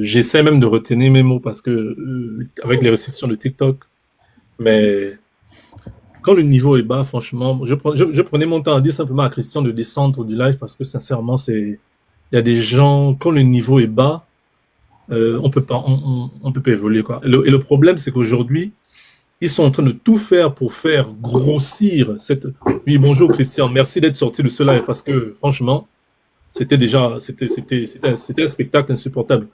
j'essaie même de retenir mes mots parce que, avec les restrictions de TikTok, mais quand le niveau est bas, franchement, je prenais mon temps à dire simplement à Christian de descendre du live parce que sincèrement, il y a des gens, quand le niveau est bas, on peut pas évoluer, quoi. Et le problème, c'est qu'aujourd'hui, ils sont en train de tout faire pour faire grossir cette. Oui, bonjour Christian, merci d'être sorti de ce live parce que franchement, c'était un spectacle insupportable.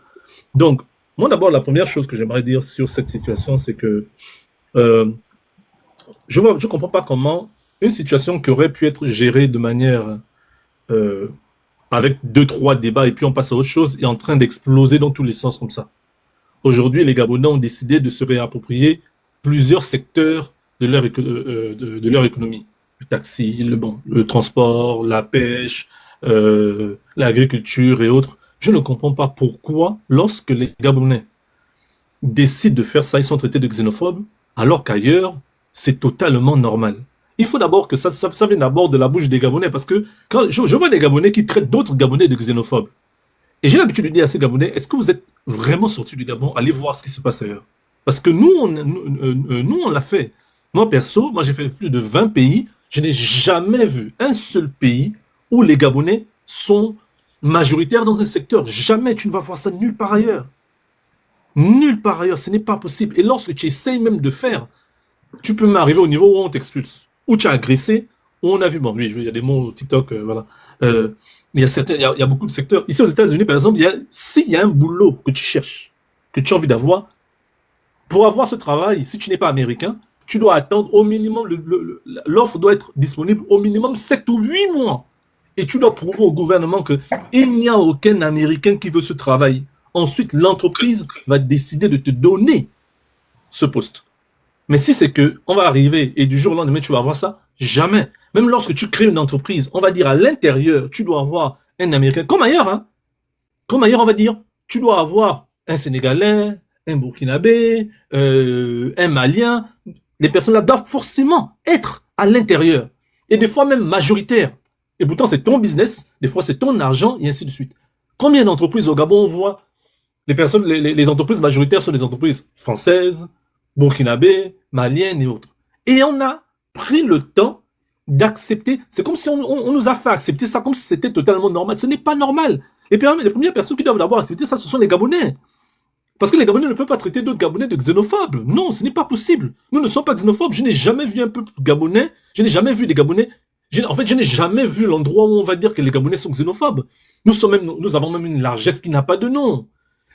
Donc, moi d'abord, la première chose que j'aimerais dire sur cette situation, c'est que euh, je comprends pas comment une situation qui aurait pu être gérée de manière euh, avec deux, trois débats et puis on passe à autre chose est en train d'exploser dans tous les sens comme ça. Aujourd'hui, les Gabonais ont décidé de se réapproprier plusieurs secteurs de leur économie. Le taxi, le transport, la pêche, l'agriculture et autres. Je ne comprends pas pourquoi, lorsque les Gabonais décident de faire ça, ils sont traités de xénophobes, alors qu'ailleurs, c'est totalement normal. Il faut d'abord que ça vienne d'abord de la bouche des Gabonais, parce que quand je vois des Gabonais qui traitent d'autres Gabonais de xénophobes, et j'ai l'habitude de dire à ces Gabonais, est-ce que vous êtes vraiment sortis du Gabon? Allez voir ce qui se passe ailleurs. Parce que nous, on l'a fait. Moi, perso, moi, j'ai fait plus de 20 pays. Je n'ai jamais vu un seul pays où les Gabonais sont majoritaires dans un secteur. Jamais tu ne vas voir ça nulle part ailleurs. Nulle part ailleurs, ce n'est pas possible. Et lorsque tu essayes même de faire, tu peux m'arriver au niveau où on t'expulse, où tu as agressé, où on a vu, bon, oui, il y a des mots TikTok, voilà. Euh, il y a beaucoup de secteurs. Ici aux États-Unis, par exemple, s'il y a un boulot que tu cherches, que tu as envie d'avoir, pour avoir ce travail, si tu n'es pas américain, tu dois attendre au minimum, l'offre doit être disponible au minimum 7 ou 8 mois. Et tu dois prouver au gouvernement qu'il n'y a aucun Américain qui veut ce travail. Ensuite, l'entreprise va décider de te donner ce poste. Mais si c'est que on va arriver et du jour au lendemain tu vas avoir ça, jamais. Même lorsque tu crées une entreprise, on va dire à l'intérieur, tu dois avoir un Américain, comme ailleurs, hein. Comme ailleurs, on va dire, tu dois avoir un Sénégalais, un Burkinabé, un Malien. Les personnes-là doivent forcément être à l'intérieur. Et des fois même majoritaires. Et pourtant, c'est ton business, des fois, c'est ton argent, et ainsi de suite. Combien d'entreprises au Gabon on voit les entreprises majoritaires sont des entreprises françaises, burkinabé, maliennes et autres. Et on a pris le temps d'accepter. C'est comme si on nous a fait accepter ça comme si c'était totalement normal. Ce n'est pas normal. Et puis les premières personnes qui doivent d'abord accepter ça, ce sont les Gabonais. Parce que les Gabonais ne peuvent pas traiter d'autres Gabonais de xénophobes. Non, ce n'est pas possible. Nous ne sommes pas xénophobes. Je n'ai jamais vu un peuple gabonais. Je n'ai jamais vu des Gabonais. En fait, je n'ai jamais vu l'endroit où on va dire que les Gabonais sont xénophobes. Nous avons même une largesse qui n'a pas de nom.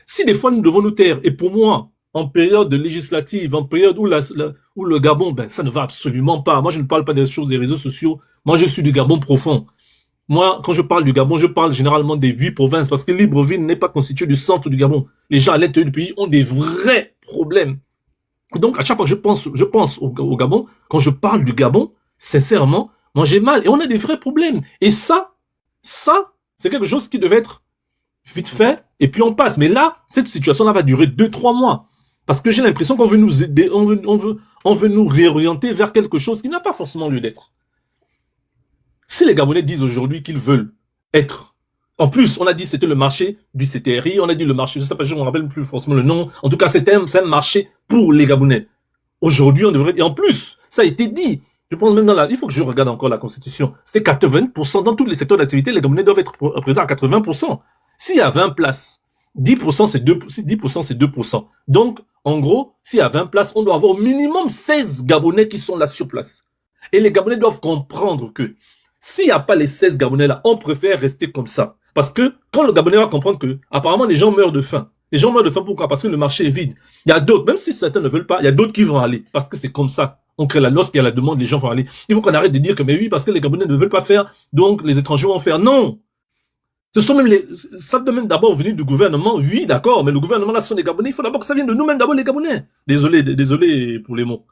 Si des fois nous devons nous taire, et pour moi, en période législative, en période où, où le Gabon, ben, ça ne va absolument pas. Moi, je ne parle pas des choses des réseaux sociaux. Moi, je suis du Gabon profond. Moi, quand je parle du Gabon, je parle généralement des 8 provinces, parce que Libreville n'est pas constitué du centre du Gabon. Les gens à l'intérieur du pays ont des vrais problèmes. Donc, à chaque fois que je pense au Gabon, quand je parle du Gabon, sincèrement, moi, j'ai mal. Et on a des vrais problèmes. Et ça, c'est quelque chose qui devait être vite fait, et puis on passe. Mais là, cette situation-là va durer 2-3 mois. Parce que j'ai l'impression qu'on veut nous aider, on veut nous réorienter vers quelque chose qui n'a pas forcément lieu d'être. Si les Gabonais disent aujourd'hui qu'ils veulent être, en plus, on a dit que c'était le marché du CTRI, on a dit le marché, je sais pas, je ne me rappelle plus forcément le nom, en tout cas, c'est un marché pour les Gabonais. Aujourd'hui, on devrait, et en plus, ça a été dit, je pense même il faut que je regarde encore la Constitution, c'est 80%, dans tous les secteurs d'activité, les Gabonais doivent être présents à 80%. S'il y a 20 places, 10% c'est 10% c'est 2%. Donc, en gros, s'il y a 20 places, on doit avoir au minimum 16 Gabonais qui sont là sur place. Et les Gabonais doivent comprendre que s'il n'y a pas les 16 Gabonais là, on préfère rester comme ça. Parce que quand le Gabonais va comprendre que, apparemment, les gens meurent de faim. Les gens meurent de faim pourquoi? Parce que le marché est vide. Il y a d'autres, même si certains ne veulent pas, il y a d'autres qui vont aller. Parce que c'est comme ça. On crée lorsqu'il y a la demande, les gens vont aller. Il faut qu'on arrête de dire que, mais oui, parce que les Gabonais ne veulent pas faire, donc les étrangers vont faire. Non! Ce sont même ça doit même d'abord venir du gouvernement. Oui, d'accord, mais le gouvernement là, ce sont des Gabonais. Il faut d'abord que ça vienne de nous-mêmes, d'abord les Gabonais. Désolé pour les mots.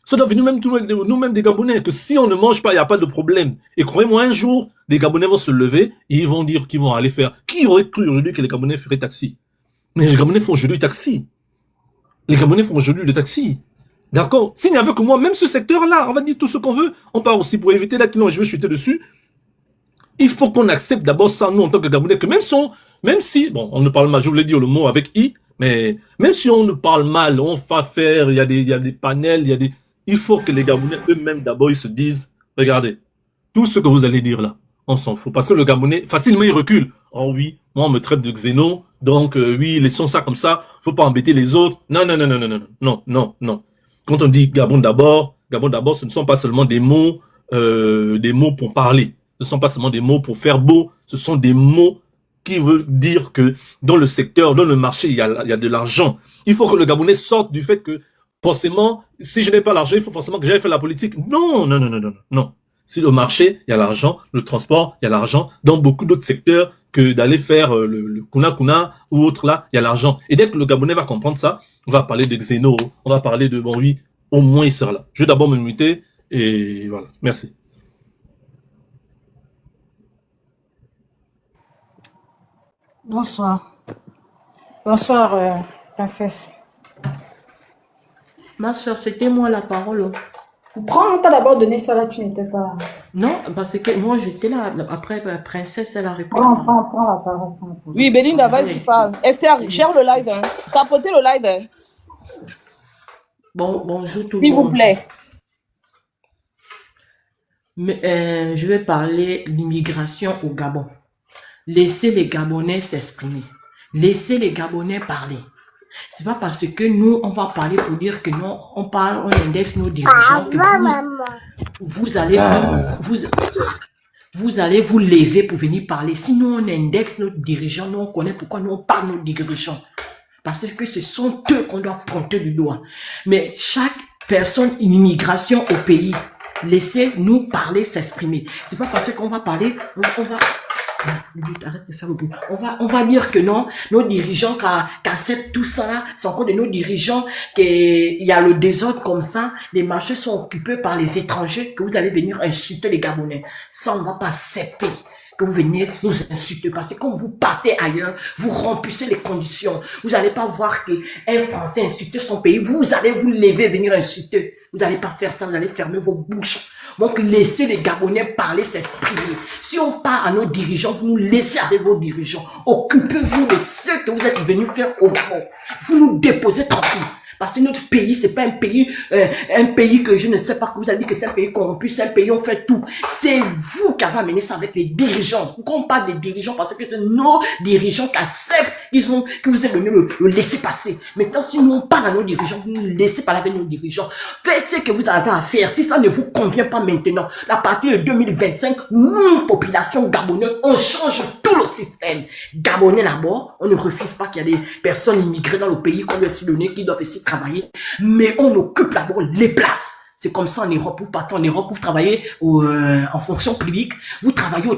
Ça doit venir nous-mêmes des Gabonais, que si on ne mange pas, il n'y a pas de problème. Et croyez-moi, un jour, les Gabonais vont se lever et ils vont dire qu'ils vont aller faire. Qui aurait cru aujourd'hui que les Gabonais feraient taxi? Mais les Gabonais font aujourd'hui taxi. Les Gabonais font aujourd'hui le taxi. D'accord? S'il n'y avait que moi, même ce secteur-là, on va dire tout ce qu'on veut. On part aussi pour éviter là que je vais chuter dessus. Il faut qu'on accepte d'abord ça, nous, en tant que Gabonais, que même si Même si, bon, on ne parle mal, je voulais dire le mot avec I, mais même si on ne parle mal, on va faire, il y a des panels, il faut que les Gabonais eux-mêmes d'abord ils se disent, regardez, tout ce que vous allez dire là, on s'en fout. Parce que le Gabonais, facilement, il recule. Oh oui, moi, on me traite de xéno, donc oui, laissons ça comme ça, faut pas embêter les autres. Non, non, non, non, non, non, non, non, non. Quand on dit Gabon d'abord, ce ne sont pas seulement des mots pour parler. Ce ne sont pas seulement des mots pour faire beau, ce sont des mots qui veulent dire que dans le secteur, dans le marché, il y a de l'argent. Il faut que le Gabonais sorte du fait que forcément, si je n'ai pas l'argent, il faut forcément que j'aille faire la politique. Non, non, non, non, non, non. Si le marché, il y a l'argent, le transport, il y a l'argent, dans beaucoup d'autres secteurs que d'aller faire le kuna kuna ou autre là, il y a l'argent. Et dès que le Gabonais va comprendre ça, on va parler de Xeno, on va parler de bon oui, au moins il sera là. Je vais d'abord me muter et voilà. Merci. Bonsoir. Bonsoir, princesse. Ma soeur, c'était moi la parole. Prends, on t'a d'abord donné ça là, tu n'étais pas. Non, parce que moi j'étais là. Après, princesse, elle a répondu. Prends la parole. Prends la parole. Oui, Belinda, vas-y, parle. Esther, gère le live. Hein. Tapotez le live. Hein. Bonjour tout le monde. S'il vous plaît. Mais, je vais parler d'immigration au Gabon. Laissez les Gabonais s'exprimer. Laissez les Gabonais parler. C'est pas parce que nous, on va parler pour dire que non, on parle, on indexe nos dirigeants, que vous allez vous lever pour venir parler. Si nous, on indexe nos dirigeants, nous, on connaît pourquoi nous, on parle nos dirigeants. Parce que ce sont eux qu'on doit pointer du doigt. Mais chaque personne, une immigration au pays, laissez-nous parler, s'exprimer. C'est pas parce qu'on va parler, on va... Arrête de faire le bruit. On va dire que non, nos dirigeants qui acceptent tout ça, c'est encore de nos dirigeants qu'il y a le désordre comme ça, les marchés sont occupés par les étrangers, que vous allez venir insulter les Gabonais. Ça, on ne va pas accepter que vous veniez nous insulter, parce que quand vous partez ailleurs, vous remplissez les conditions. Vous n'allez pas voir qu'un Français insulte son pays, vous allez vous lever, venir insulter. Vous n'allez pas faire ça, vous allez fermer vos bouches. Donc, laissez les Gabonais parler, s'exprimer. Si on parle à nos dirigeants, vous nous laissez avec vos dirigeants. Occupez-vous de ce que vous êtes venus faire au Gabon. Vous nous déposez tranquille. Parce que notre pays, c'est pas un pays que je ne sais pas, que vous avez dit que c'est un pays corrompu, c'est un pays où on fait tout. C'est vous qui avez amené ça avec les dirigeants. Quand on parle des dirigeants, parce que c'est nos dirigeants qui acceptent que vous êtes venu le laisser passer. Maintenant, si nous on parle à nos dirigeants, vous nous laissez parler avec nos dirigeants. Faites ce que vous avez à faire. Si ça ne vous convient pas maintenant, à partir de 2025, nous, population gabonaise, on change tout le système. Gabonais d'abord, on ne refuse pas qu'il y a des personnes immigrées dans le pays qu'on doit s'y donner, qui doivent essayer de travailler, mais on occupe d'abord les places. C'est comme ça en Europe, vous partez en Europe, vous travaillez en fonction publique, vous travaillez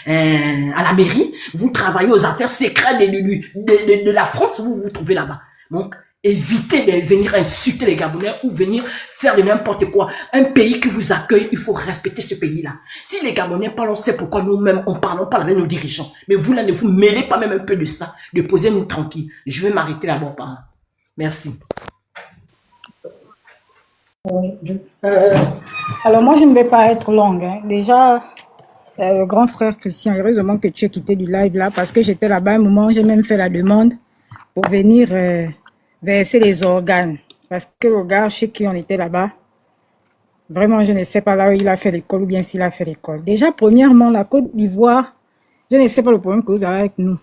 à la mairie, vous travaillez aux affaires secrètes de la France, vous vous trouvez là-bas. Donc, évitez de venir insulter les Gabonais ou venir faire de n'importe quoi. Un pays qui vous accueille, il faut respecter ce pays-là. Si les Gabonais parlent, on sait pourquoi nous-mêmes on parle avec nos dirigeants. Mais vous là, ne vous mêlez pas même un peu de ça, de posez-nous tranquille. Je vais m'arrêter là-bas par là. Merci. Oui. Alors moi, je ne vais pas être longue. Hein. Déjà, le grand frère Christian, heureusement que tu es quitté du live là, parce que j'étais là-bas un moment, j'ai même fait la demande pour venir verser les organes. Parce que le gars chez qui on était là-bas, vraiment, je ne sais pas là où il a fait l'école ou bien s'il a fait l'école. Déjà, premièrement, la Côte d'Ivoire, je ne sais pas le problème que vous avez avec nous.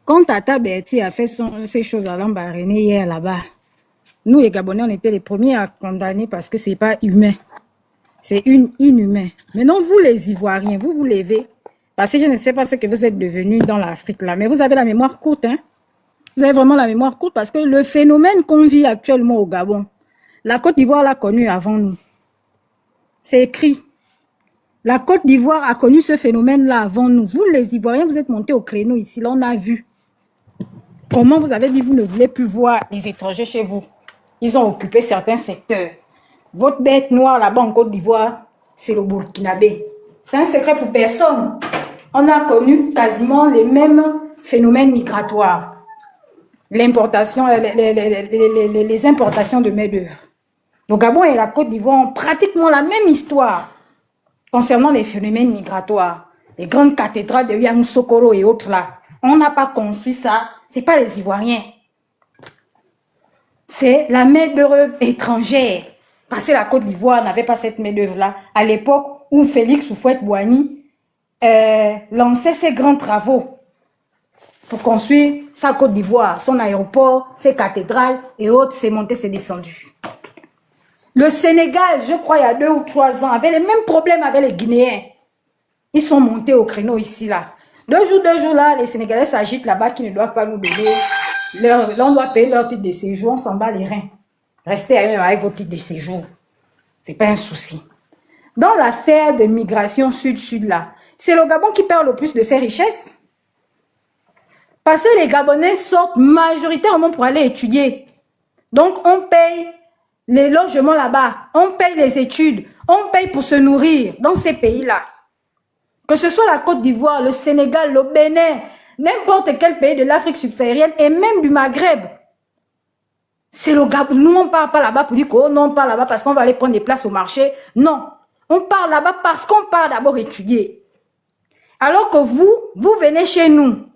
Quand Tata Bertie a fait ces choses à Lambaréné hier là-bas, nous les Gabonais, on était les premiers à condamner parce que c'est pas humain. C'est inhumain. Maintenant, vous les Ivoiriens, vous vous levez. Parce que je ne sais pas ce que vous êtes devenus dans l'Afrique là, mais vous avez la mémoire courte, hein. Vous avez vraiment la mémoire courte parce que le phénomène qu'on vit actuellement au Gabon, la Côte d'Ivoire l'a connu avant nous. C'est écrit. La Côte d'Ivoire a connu ce phénomène-là avant nous. Vous, les Ivoiriens, vous êtes montés au créneau ici. Là, on a vu. Comment vous avez dit vous ne voulez plus voir les étrangers chez vous? Ils ont occupé certains secteurs. Votre bête noire là-bas en Côte d'Ivoire, c'est le Burkinabé. C'est un secret pour personne. On a connu quasiment les mêmes phénomènes migratoires. L'importation, les importations de main-d'œuvre. Le Gabon et la Côte d'Ivoire ont pratiquement la même histoire concernant les phénomènes migratoires. Les grandes cathédrales de Yamoussoukro et autres là. On n'a pas construit ça. C'est pas les Ivoiriens. C'est la main-d'œuvre étrangère. Parce que la Côte d'Ivoire n'avait pas cette main-d'œuvre-là. À l'époque où Félix Houphouët-Boigny lançait ses grands travaux pour construire sa Côte d'Ivoire, son aéroport, ses cathédrales et autres, c'est monté, c'est descendu. Le Sénégal, je crois, il y a 2 ou 3 ans, avait les mêmes problèmes avec les Guinéens. Ils sont montés au créneau ici, là. 2 jours là, les Sénégalais s'agitent là-bas qui ne doivent pas nous donner. On doit payer leur titre de séjour, on s'en bat les reins. Restez avec vos titres de séjour. C'est pas un souci. Dans l'affaire de migration sud-sud là, c'est le Gabon qui perd le plus de ses richesses. Parce que les Gabonais sortent majoritairement pour aller étudier. Donc on paye les logements là-bas, on paye les études, on paye pour se nourrir dans ces pays-là. Que ce soit la Côte d'Ivoire, le Sénégal, le Bénin, n'importe quel pays de l'Afrique subsaharienne et même du Maghreb. C'est le Gabon. Nous, on ne part pas là-bas pour dire que non, on part là-bas parce qu'on va aller prendre des places au marché. Non. On part là-bas parce qu'on part d'abord étudier. Alors que vous venez chez nous.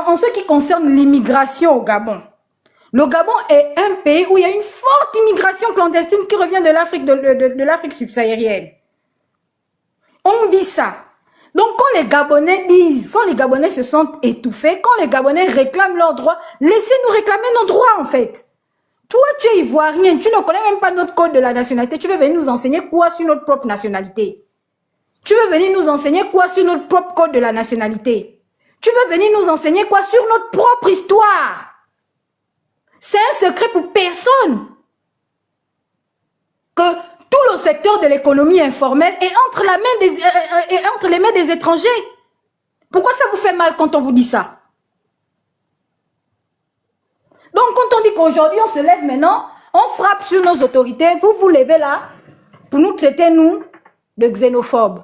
En ce qui concerne l'immigration au Gabon, le Gabon est un pays où il y a une forte immigration clandestine qui revient de l'Afrique subsaharienne. On vit ça. Donc, quand les Gabonais disent, quand les Gabonais se sentent étouffés, quand les Gabonais réclament leurs droits, laissez-nous réclamer nos droits, en fait. Toi, tu es ivoirien, tu ne connais même pas notre code de la nationalité. Tu veux venir nous enseigner quoi sur notre propre nationalité? Tu veux venir nous enseigner quoi sur notre propre code de la nationalité? Tu veux venir nous enseigner quoi sur notre propre histoire? C'est un secret pour personne que tout le secteur de l'économie informelle est entre les mains des étrangers. Pourquoi ça vous fait mal quand on vous dit ça? Donc, quand on dit qu'aujourd'hui, on se lève maintenant, on frappe sur nos autorités, vous vous levez là pour nous traiter, nous, de xénophobes. De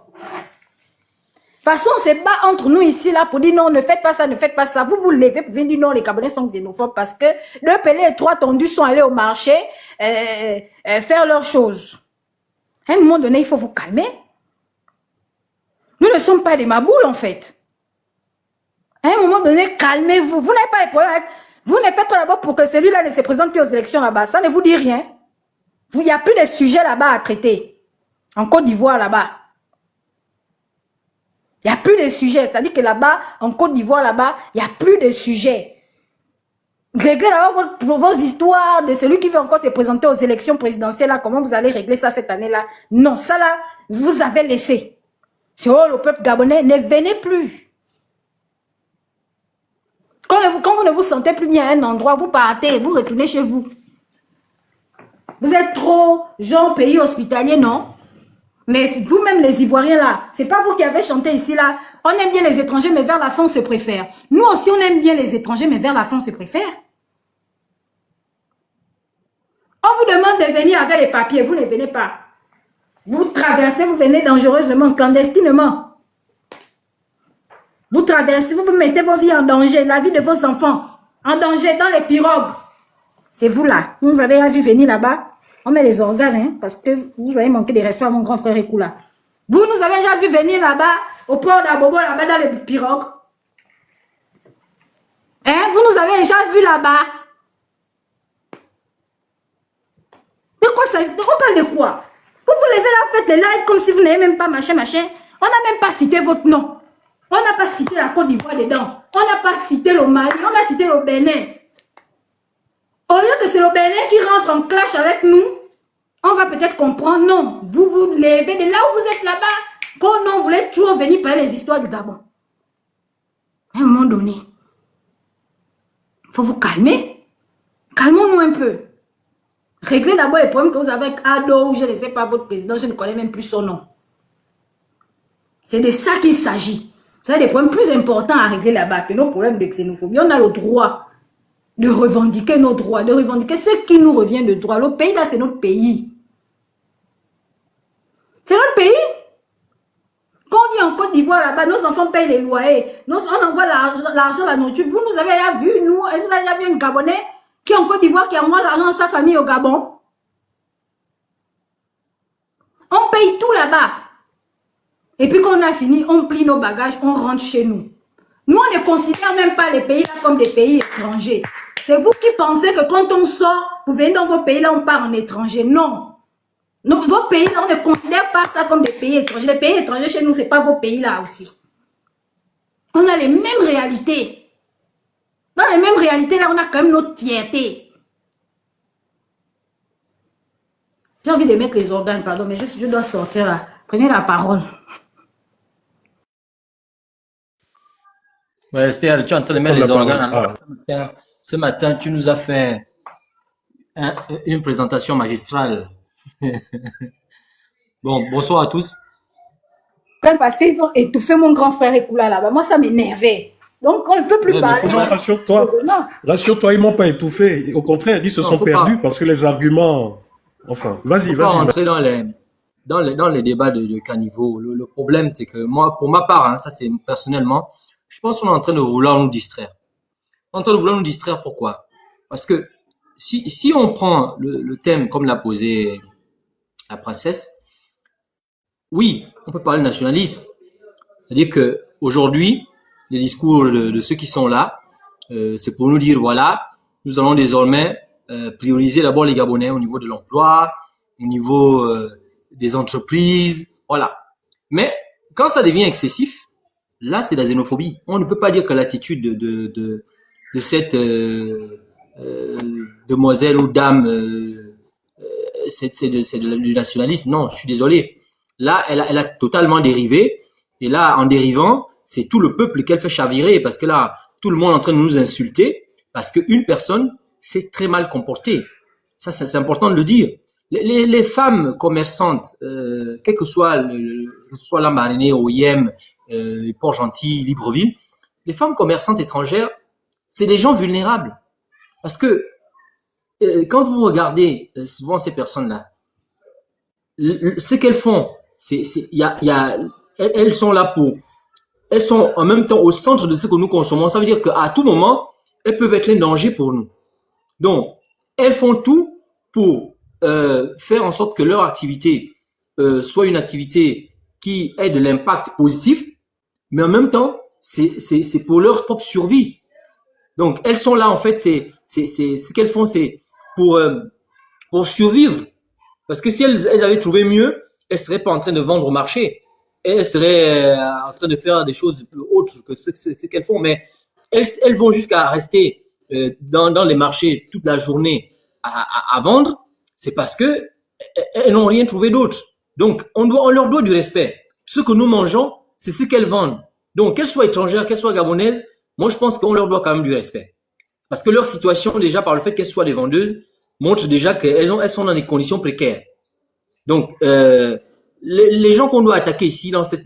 toute façon, on se bat entre nous ici, là, pour dire non, ne faites pas ça, ne faites pas ça. Vous vous levez pour venir dire non, les Gabonais sont xénophobes parce que 2 pelés et 3 tondus sont allés au marché faire leurs choses. À un moment donné, il faut vous calmer. Nous ne sommes pas des maboules, en fait. À un moment donné, calmez-vous. Vous n'avez pas les problèmes avec... Vous ne faites pas d'abord pour que celui-là ne se présente plus aux élections là-bas. Ça ne vous dit rien. Il n'y a plus de sujets là-bas à traiter. En Côte d'Ivoire, là-bas. Il n'y a plus de sujets. C'est-à-dire que là-bas, en Côte d'Ivoire, là-bas, il n'y a plus de sujets. Réglez d'abord vos histoires de celui qui veut encore se présenter aux élections présidentielles. Là, comment vous allez régler ça cette année-là? Non, ça là, vous avez laissé. C'est oh, le peuple gabonais, ne venez plus. Quand vous ne vous sentez plus bien à un endroit, vous partez, vous retournez chez vous. Vous êtes trop, genre, pays hospitalier, non? Mais vous-même, les Ivoiriens, là, c'est pas vous qui avez chanté ici, là. On aime bien les étrangers, mais vers la fin, on se préfère. Nous aussi, on aime bien les étrangers, mais vers la fin, on se préfère. On vous demande de venir avec les papiers, vous ne venez pas. Vous traversez, vous venez dangereusement, clandestinement. Vous traversez, vous mettez vos vies en danger, la vie de vos enfants en danger dans les pirogues. C'est vous là. Vous avez vu venir là-bas. On met les organes, hein, parce que vous avez manqué de respect à mon grand frère Ekoula. Vous nous avez déjà vu venir là-bas, au port d'Abobo, là-bas dans les pirogues. Hein, vous nous avez déjà vu là-bas. De quoi ça? On parle de quoi? Vous vous levez là, faites les lives comme si vous n'avez même pas machin. On n'a même pas cité votre nom. On n'a pas cité la Côte d'Ivoire dedans. On n'a pas cité le Mali. On a cité le Bénin. Au lieu que c'est le Bénin qui rentre en clash avec nous, on va peut-être comprendre. Non, vous vous levez de là où vous êtes là-bas. Quand non, vous voulez toujours venir parler les histoires du Gabon. À un moment donné, il faut vous calmer. Calmons-nous un peu. Réglez d'abord les problèmes que vous avez avec Ado ou je ne sais pas votre président. Je ne connais même plus son nom. C'est de ça qu'il s'agit. Vous avez des problèmes plus importants à régler là-bas que nos problèmes de xénophobie. On a le droit de revendiquer nos droits, de revendiquer ce qui nous revient de droit. Le pays là, c'est notre pays. C'est notre pays. Quand on vit en Côte d'Ivoire là-bas, nos enfants payent les loyers. On envoie l'argent, la nourriture. Vous nous avez déjà vu, nous, vous avez déjà vu un Gabonais qui est en Côte d'Ivoire, qui envoie l'argent à sa famille au Gabon. On paye tout là-bas. Et puis quand on a fini, on plie nos bagages, on rentre chez nous. Nous, on ne considère même pas les pays là comme des pays étrangers. C'est vous qui pensez que quand on sort, pour venir dans vos pays là, on part en étranger. Non. Vos pays là, on ne considère pas ça comme des pays étrangers. Les pays étrangers chez nous, ce n'est pas vos pays là aussi. On a les mêmes réalités. Dans les mêmes réalités là, on a quand même notre fierté. J'ai envie de mettre les organes, pardon, mais je dois sortir là. Prenez la parole. Ouais, Esther, tu es en train de mettre les organes. Ce matin, tu nous as fait une présentation magistrale. Bon, bonsoir à tous. Parce qu'ils ont étouffé mon grand frère Ekula là-bas. Moi, ça m'énervait. Donc, on ne peut plus parler. Non, rassure-toi, ils m'ont pas étouffé. Au contraire, ils se sont perdus parce que les arguments... Enfin, vas-y. Faut pas rentrer dans les débats de caniveau. Le problème, c'est que moi, pour ma part, hein, ça c'est personnellement, je pense qu'on est en train de vouloir nous distraire. On est en train de vouloir nous distraire, pourquoi? Parce que si on prend le thème comme l'a posé la princesse, oui, on peut parler de nationalisme. C'est-à-dire que aujourd'hui, les discours de ceux qui sont là, c'est pour nous dire, voilà, nous allons désormais prioriser d'abord les Gabonais au niveau de l'emploi, au niveau des entreprises, voilà. Mais quand ça devient excessif, là, c'est la xénophobie. On ne peut pas dire que l'attitude de cette demoiselle ou dame, c'est du nationalisme. Non, je suis désolé. Là, elle a totalement dérivé. Et là, en dérivant, c'est tout le peuple qu'elle fait chavirer parce que là, tout le monde est en train de nous insulter parce qu'une personne s'est très mal comportée. Ça, c'est important de le dire. Les femmes commerçantes, quel que soit Lambaréné, OIM, Port-Gentil, Libreville, les femmes commerçantes étrangères, c'est des gens vulnérables. Parce que quand vous regardez souvent ces personnes-là, ce qu'elles font, elles sont là elles sont en même temps au centre de ce que nous consommons. Ça veut dire qu'à tout moment, elles peuvent être un danger pour nous. Donc, elles font tout pour faire en sorte que leur activité soit une activité qui ait de l'impact positif, mais en même temps, c'est pour leur propre survie. Donc, elles sont là, en fait, ce qu'elles font, c'est pour survivre. Parce que si elles avaient trouvé mieux, elles seraient pas en train de vendre au marché. Elles seraient en train de faire des choses autres que ce qu'elles font. Mais elles vont jusqu'à rester dans les marchés toute la journée à vendre. C'est parce que elles n'ont rien trouvé d'autre. Donc, on leur doit du respect. Ce que nous mangeons, c'est ce qu'elles vendent. Donc, qu'elles soient étrangères, qu'elles soient gabonaises, moi, je pense qu'on leur doit quand même du respect. Parce que leur situation, déjà, par le fait qu'elles soient des vendeuses, montre déjà qu'elles sont dans des conditions précaires. Donc, les gens qu'on doit attaquer ici, dans cet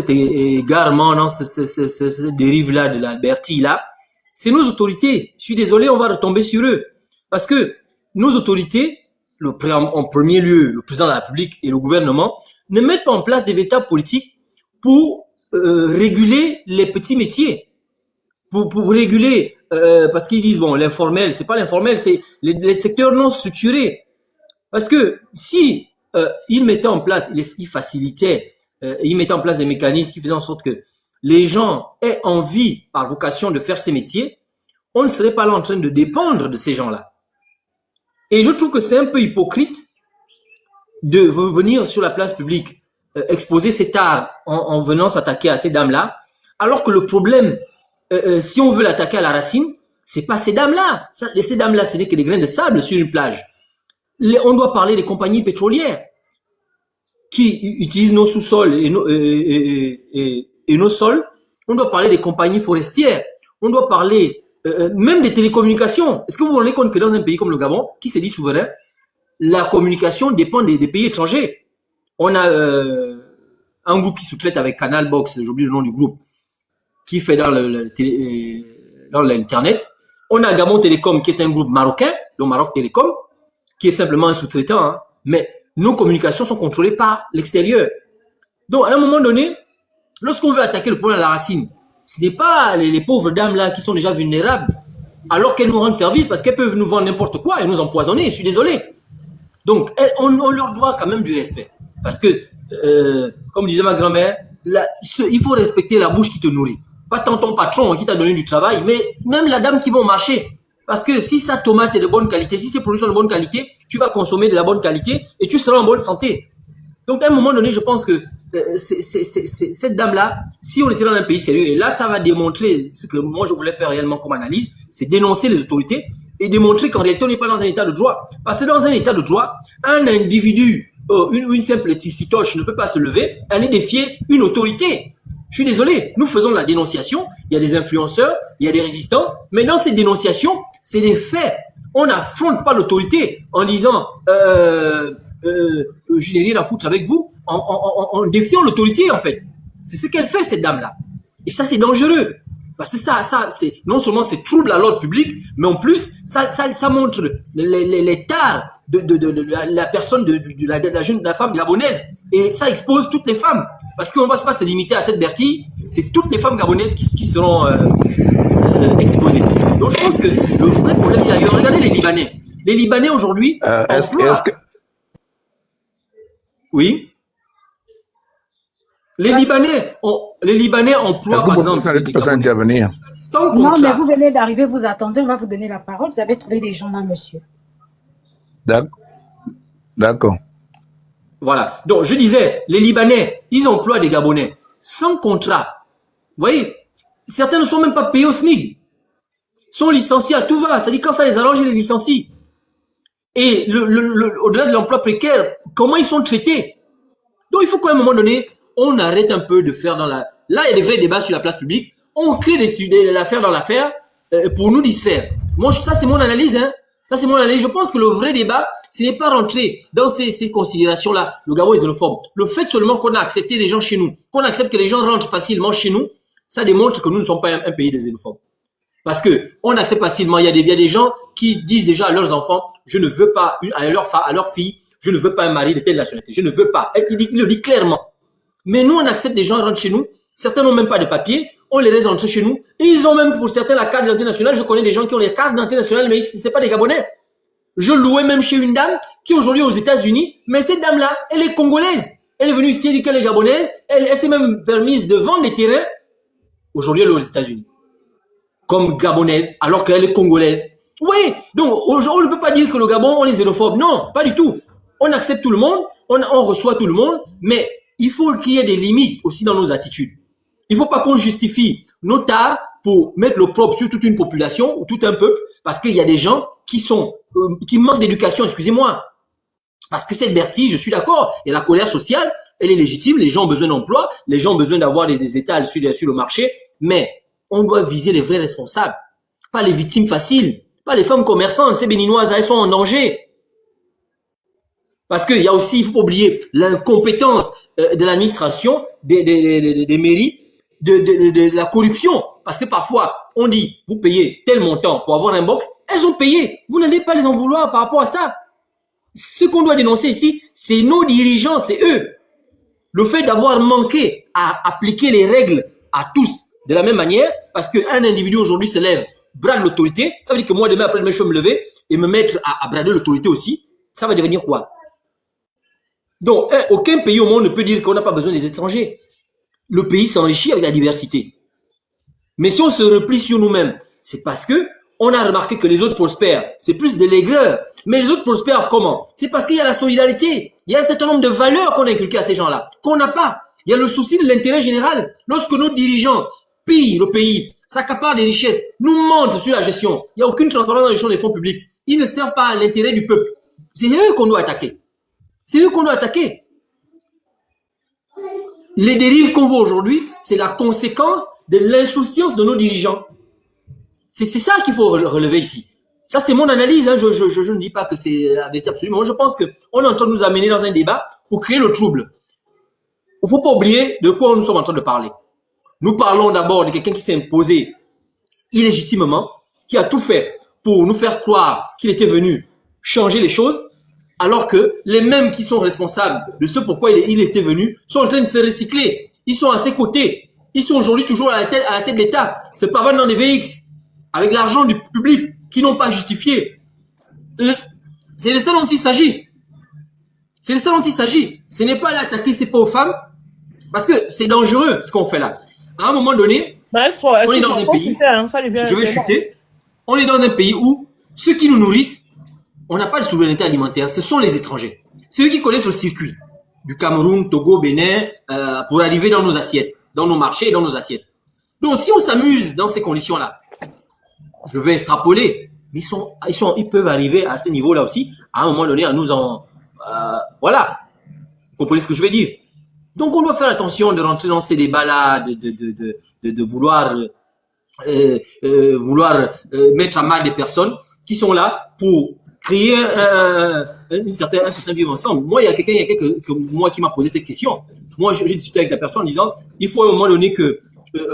égarement, dans cette dérive-là de la Bertie-là, c'est nos autorités. Je suis désolé, on va retomber sur eux. Parce que nos autorités, en premier lieu, le président de la République et le gouvernement, ne mettent pas en place des véritables politiques pour réguler les petits métiers. Pour réguler, parce qu'ils disent, bon, l'informel, c'est pas l'informel, c'est les secteurs non structurés. Parce que si ils mettaient en place, ils facilitaient, ils mettaient en place des mécanismes qui faisaient en sorte que les gens aient envie, par vocation, de faire ces métiers, on ne serait pas là en train de dépendre de ces gens-là. Et je trouve que c'est un peu hypocrite de venir sur la place publique exposer cet art en venant s'attaquer à ces dames-là, alors que le problème, si on veut l'attaquer à la racine, c'est pas ces dames-là. Ces dames-là, ce n'est que des grains de sable sur une plage. On doit parler des compagnies pétrolières qui utilisent nos sous-sols et nos sols. On doit parler des compagnies forestières. On doit parler même des télécommunications. Est-ce que vous vous rendez compte que dans un pays comme le Gabon, qui se dit souverain, la communication dépend des pays étrangers? On a un groupe qui sous-traite avec Canal Box, j'oublie le nom du groupe, qui fait dans l'internet. On a Gabon Télécom qui est un groupe marocain, le Maroc Télécom, qui est simplement un sous-traitant, hein. Mais nos communications sont contrôlées par l'extérieur. Donc, à un moment donné, lorsqu'on veut attaquer le problème à la racine, ce n'est pas les pauvres dames là qui sont déjà vulnérables, alors qu'elles nous rendent service parce qu'elles peuvent nous vendre n'importe quoi et nous empoisonner. Je suis désolé. Donc, on leur doit quand même du respect. Parce que, comme disait ma grand-mère, il faut respecter la bouche qui te nourrit. Pas tant ton patron qui t'a donné du travail, mais même la dame qui va au marché. Parce que si sa tomate est de bonne qualité, si ses produits sont de bonne qualité, tu vas consommer de la bonne qualité et tu seras en bonne santé. Donc, à un moment donné, je pense que cette dame-là, si on était dans un pays sérieux, et là, ça va démontrer ce que moi, je voulais faire réellement comme analyse, c'est dénoncer les autorités et démontrer qu'en réalité, on n'est pas dans un état de droit. Parce que dans un état de droit, un individu, une simple tissitoche ne peut pas se lever, aller défier une autorité. Je suis désolé, nous faisons de la dénonciation, il y a des influenceurs, il y a des résistants, mais dans ces dénonciations, c'est des faits. On n'affronte pas l'autorité en disant je n'ai rien à foutre avec vous, en défiant l'autorité en fait. C'est ce qu'elle fait cette dame-là. Et ça c'est dangereux. Parce que ça c'est non seulement c'est trouble à l'ordre public, mais en plus ça montre les tares de la personne de la femme gabonaise, et ça expose toutes les femmes. Parce qu'on ne va pas se limiter à cette Bertie, c'est toutes les femmes gabonaises qui seront exposées. Donc je pense que le vrai problème, il y a eu, regardez les Libanais. Les Libanais aujourd'hui oui. Les Libanais emploient par exemple des Gabonais. Non, mais vous venez d'arriver, vous attendez, on va vous donner la parole. Vous avez trouvé des gens là, monsieur. D'accord. Voilà. Donc, je disais, les Libanais, ils emploient des Gabonais sans contrat. Vous voyez, certains ne sont même pas payés au SMIC. Ils sont licenciés à tout va. C'est-à-dire, quand ça les arrange, ils les licencient. Et au-delà de l'emploi précaire, comment ils sont traités? Donc, il faut qu'à un moment donné, on arrête un peu de faire dans la... Là, il y a des vrais débats sur la place publique. On crée des affaires dans l'affaire pour nous distraire. Moi, ça, c'est mon analyse, hein. Ça, c'est mon analyse. Je pense que le vrai débat, ce n'est pas rentrer dans ces considérations-là. Le Gabon est xénophobe. Le fait seulement qu'on a accepté les gens chez nous, qu'on accepte que les gens rentrent facilement chez nous, ça démontre que nous ne sommes pas un pays de xénophobes. Parce que on accepte facilement. Il y a des gens qui disent déjà à leurs enfants, je ne veux pas, à leur fille, je ne veux pas un mari de telle nationalité. Je ne veux pas. Il le dit clairement. Mais nous, on accepte des gens rentrent chez nous. Certains n'ont même pas de papier. On les laisse rentrer chez nous. Et ils ont même, pour certains, la carte d'identité nationale. Je connais des gens qui ont les cartes d'identité nationale, mais c'est pas des Gabonais. Je louais même chez une dame qui aujourd'hui est aux États-Unis. Mais cette dame-là, elle est congolaise. Elle est venue ici, elle dit qu'elle est gabonaise. Elle s'est même permise de vendre des terrains. Aujourd'hui, elle est aux États-Unis. Comme gabonaise, alors qu'elle est congolaise. Oui. Donc, on ne peut pas dire que le Gabon, on est xénophobe. Non, pas du tout. On accepte tout le monde. On reçoit tout le monde. Mais il faut qu'il y ait des limites aussi dans nos attitudes. Il ne faut pas qu'on justifie nos tares pour mettre l'opprobre sur toute une population ou tout un peuple, parce qu'il y a des gens qui manquent d'éducation, excusez-moi. Parce que cette Bertie, je suis d'accord, et la colère sociale, elle est légitime, les gens ont besoin d'emploi, les gens ont besoin d'avoir des étals sur le marché, mais on doit viser les vrais responsables, pas les victimes faciles, pas les femmes commerçantes, ces béninoises, elles sont en danger. Parce qu'il y a aussi, il ne faut pas oublier, l'incompétence de l'administration, des mairies, de la corruption. Parce que parfois, on dit, vous payez tel montant pour avoir un box, elles ont payé. Vous n'allez pas les en vouloir par rapport à ça. Ce qu'on doit dénoncer ici, c'est nos dirigeants, c'est eux. Le fait d'avoir manqué à appliquer les règles à tous de la même manière, parce qu'un individu aujourd'hui se lève, brade l'autorité, ça veut dire que moi, demain, après-demain, je peux me lever et me mettre à brader l'autorité aussi. Ça va devenir quoi? Donc, aucun pays au monde ne peut dire qu'on n'a pas besoin des étrangers. Le pays s'enrichit avec la diversité. Mais si on se replie sur nous-mêmes, c'est parce que on a remarqué que les autres prospèrent. C'est plus de l'aigreur. Mais les autres prospèrent comment? C'est parce qu'il y a la solidarité. Il y a un certain nombre de valeurs qu'on a inculquées à ces gens-là, qu'on n'a pas. Il y a le souci de l'intérêt général. Lorsque nos dirigeants pillent le pays, s'accaparent des richesses, nous mentent sur la gestion, il n'y a aucune transparence dans la gestion des fonds publics. Ils ne servent pas à l'intérêt du peuple. C'est eux qu'on doit attaquer. C'est eux qu'on doit attaquer. Les dérives qu'on voit aujourd'hui, c'est la conséquence de l'insouciance de nos dirigeants. C'est ça qu'il faut relever ici. Ça, c'est mon analyse. Hein. Je ne dis pas que c'est la vérité absolue. Moi, je pense qu'on est en train de nous amener dans un débat pour créer le trouble. Il ne faut pas oublier de quoi nous sommes en train de parler. Nous parlons d'abord de quelqu'un qui s'est imposé illégitimement, qui a tout fait pour nous faire croire qu'il était venu changer les choses, alors que les mêmes qui sont responsables de ce pourquoi il était venu sont en train de se recycler. Ils sont à ses côtés. Ils sont aujourd'hui toujours à la tête de l'État. Se pavanent dans des VX avec l'argent du public qui n'ont pas justifié. C'est de ça dont il s'agit. C'est de ça dont il s'agit. Ce n'est pas d'attaquer ces pauvres femmes, parce que c'est dangereux ce qu'on fait là. À un moment donné, Maestro, On est dans un pays, je vais chuter, on est dans un pays où ceux qui nous nourrissent, on n'a pas de souveraineté alimentaire, ce sont les étrangers. C'est eux qui connaissent le circuit du Cameroun, Togo, Bénin, pour arriver dans nos assiettes, dans nos marchés et dans nos assiettes. Donc si on s'amuse dans ces conditions-là, je vais extrapoler, mais ils peuvent arriver à ce niveau-là aussi, à un moment donné, à nous en... voilà, vous comprenez ce que je veux dire? Donc on doit faire attention de rentrer dans ces débats-là, de vouloir mettre à mal des personnes qui sont là pour créer un certain vivre ensemble. Moi, il y a quelqu'un moi qui m'a posé cette question. Moi, j'ai discuté avec la personne en disant, il faut à un moment donné que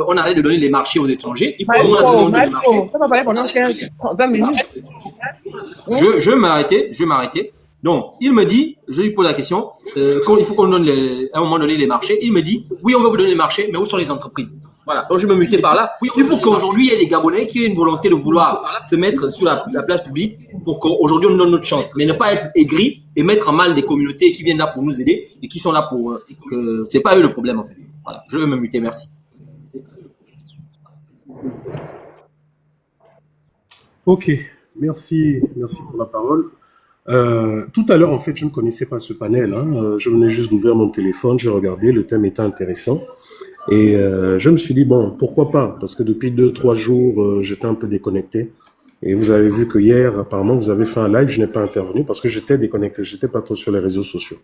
on arrête de donner les marchés aux étrangers. Il faut à un moment donné donner les marchés. Ça va parler pendant 20 minutes. Je vais m'arrêter. Donc, il me dit, je lui pose la question, il faut qu'on donne à un moment donné les marchés. Il me dit, oui, on va vous donner les marchés, mais où sont les entreprises? Voilà. Donc, je vais me muter par là. Oui, il faut qu'aujourd'hui, il y ait des Gabonais qui aient une volonté de vouloir se mettre sur la place publique pour qu'aujourd'hui, on nous donne notre chance. Mais ne pas être aigri et mettre à mal des communautés qui viennent là pour nous aider et qui sont là pour, c'est pas eux le problème, en fait. Voilà. Je vais me muter. Merci. Ok. Merci pour la parole. Tout à l'heure, en fait, je ne connaissais pas ce panel. Je venais juste d'ouvrir mon téléphone, j'ai regardé, le thème était intéressant. Et je me suis dit, bon, pourquoi pas? Parce que depuis 2-3 jours, j'étais un peu déconnecté. Et vous avez vu que hier, apparemment, vous avez fait un live, je n'ai pas intervenu parce que j'étais déconnecté, j'étais pas trop sur les réseaux sociaux.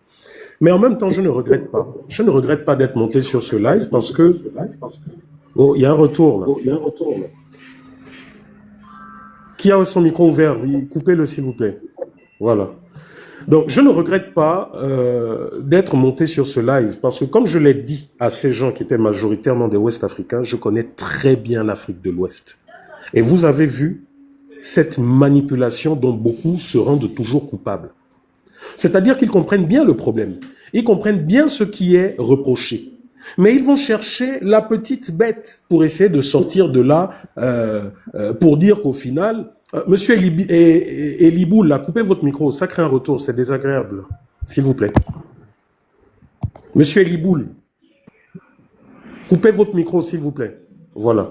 Mais en même temps, je ne regrette pas. Je ne regrette pas d'être monté sur ce live parce que... Oh, il y a un retour là. Qui a son micro ouvert? Coupez-le s'il vous plaît. Voilà. Donc, je ne regrette pas d'être monté sur ce live parce que comme je l'ai dit à ces gens qui étaient majoritairement des Ouest africains, je connais très bien l'Afrique de l'Ouest. Et vous avez vu cette manipulation dont beaucoup se rendent toujours coupables. C'est-à-dire qu'ils comprennent bien le problème. Ils comprennent bien ce qui est reproché. Mais ils vont chercher la petite bête pour essayer de sortir de là, pour dire qu'au final... Monsieur Eliboul, là, coupez votre micro, ça crée un retour, c'est désagréable, s'il vous plaît. Monsieur Eliboul, coupez votre micro, s'il vous plaît. Voilà,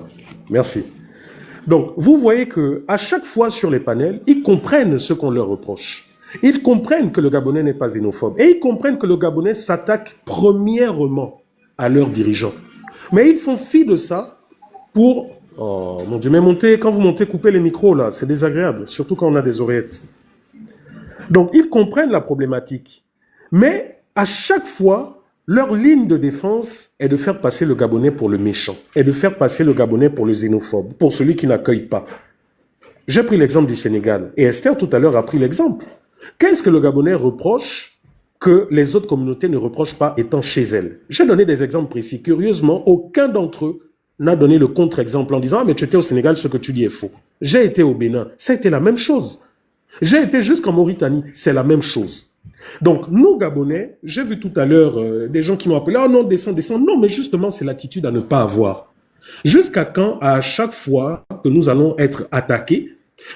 merci. Donc, vous voyez que à chaque fois sur les panels, ils comprennent ce qu'on leur reproche. Ils comprennent que le Gabonais n'est pas xénophobe. Et ils comprennent que le Gabonais s'attaque premièrement à leurs dirigeants. Mais ils font fi de ça pour... Oh mon Dieu, mais quand vous montez, coupez les micros là, c'est désagréable, surtout quand on a des oreillettes. Donc, ils comprennent la problématique. Mais à chaque fois, leur ligne de défense est de faire passer le Gabonais pour le méchant, et de faire passer le Gabonais pour le xénophobe, pour celui qui n'accueille pas. J'ai pris l'exemple du Sénégal, et Esther tout à l'heure a pris l'exemple. Qu'est-ce que le Gabonais reproche que les autres communautés ne reprochent pas étant chez elles? J'ai donné des exemples précis. Curieusement, aucun d'entre eux n'a donné le contre-exemple en disant « Ah, mais tu étais au Sénégal, ce que tu dis est faux. » J'ai été au Bénin, ça a été la même chose. J'ai été jusqu'en Mauritanie, c'est la même chose. Donc, nous, Gabonais, j'ai vu tout à l'heure des gens qui m'ont appelé « Ah non, descends. » Non, mais justement, c'est l'attitude à ne pas avoir. Jusqu'à quand, à chaque fois que nous allons être attaqués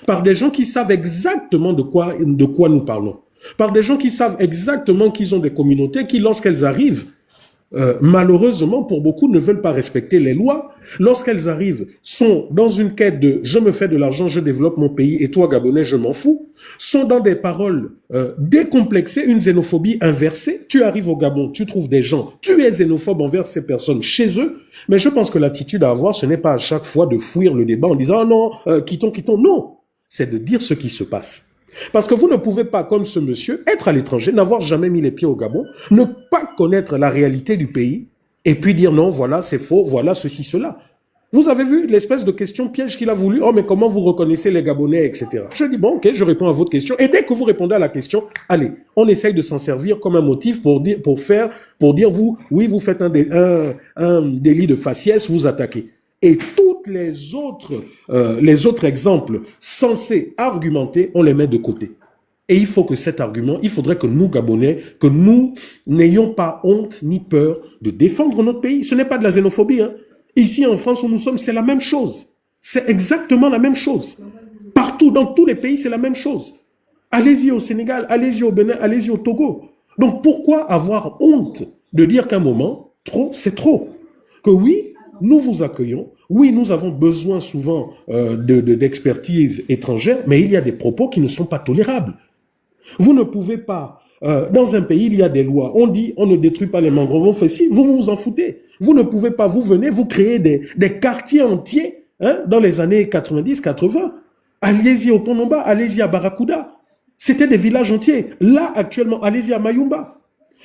par des gens qui savent exactement de quoi nous parlons, par des gens qui savent exactement qu'ils ont des communautés qui, lorsqu'elles arrivent, malheureusement, pour beaucoup, ne veulent pas respecter les lois. Lorsqu'elles arrivent, sont dans une quête de « je me fais de l'argent, je développe mon pays et toi, Gabonais, je m'en fous », sont dans des paroles décomplexées, une xénophobie inversée. Tu arrives au Gabon, tu trouves des gens, tu es xénophobe envers ces personnes chez eux, mais je pense que l'attitude à avoir, ce n'est pas à chaque fois de fuir le débat en disant « ah non, quittons ». Non, c'est de dire ce qui se passe. Parce que vous ne pouvez pas, comme ce monsieur, être à l'étranger, n'avoir jamais mis les pieds au Gabon, ne pas connaître la réalité du pays, et puis dire non, voilà, c'est faux, voilà, ceci, cela. Vous avez vu l'espèce de question piège qu'il a voulu, oh, mais comment vous reconnaissez les Gabonais, etc. Je dis, bon, ok, je réponds à votre question, et dès que vous répondez à la question, allez, on essaye de s'en servir comme un motif pour dire vous, oui, vous faites un délit de faciès, vous attaquez. Et tous les autres exemples censés argumenter, on les met de côté. Et il faut que cet argument, il faudrait que nous, Gabonais, que nous n'ayons pas honte ni peur de défendre notre pays. Ce n'est pas de la xénophobie. Ici, en France, où nous sommes, c'est la même chose. C'est exactement la même chose. Partout, dans tous les pays, c'est la même chose. Allez-y au Sénégal, allez-y au Bénin, allez-y au Togo. Donc, pourquoi avoir honte de dire qu'à un moment, trop, c'est trop? Que oui, nous vous accueillons, oui, nous avons besoin souvent d'expertise étrangère, mais il y a des propos qui ne sont pas tolérables. Vous ne pouvez pas, dans un pays, il y a des lois. On dit, on ne détruit pas les mangroves, on fait ci, vous vous en foutez. Vous ne pouvez pas, vous venez, vous créez des quartiers entiers, hein, dans les années 90-80. Allez-y au Ponomba, allez-y à Barracuda. C'était des villages entiers. Là, actuellement, allez-y à Mayumba.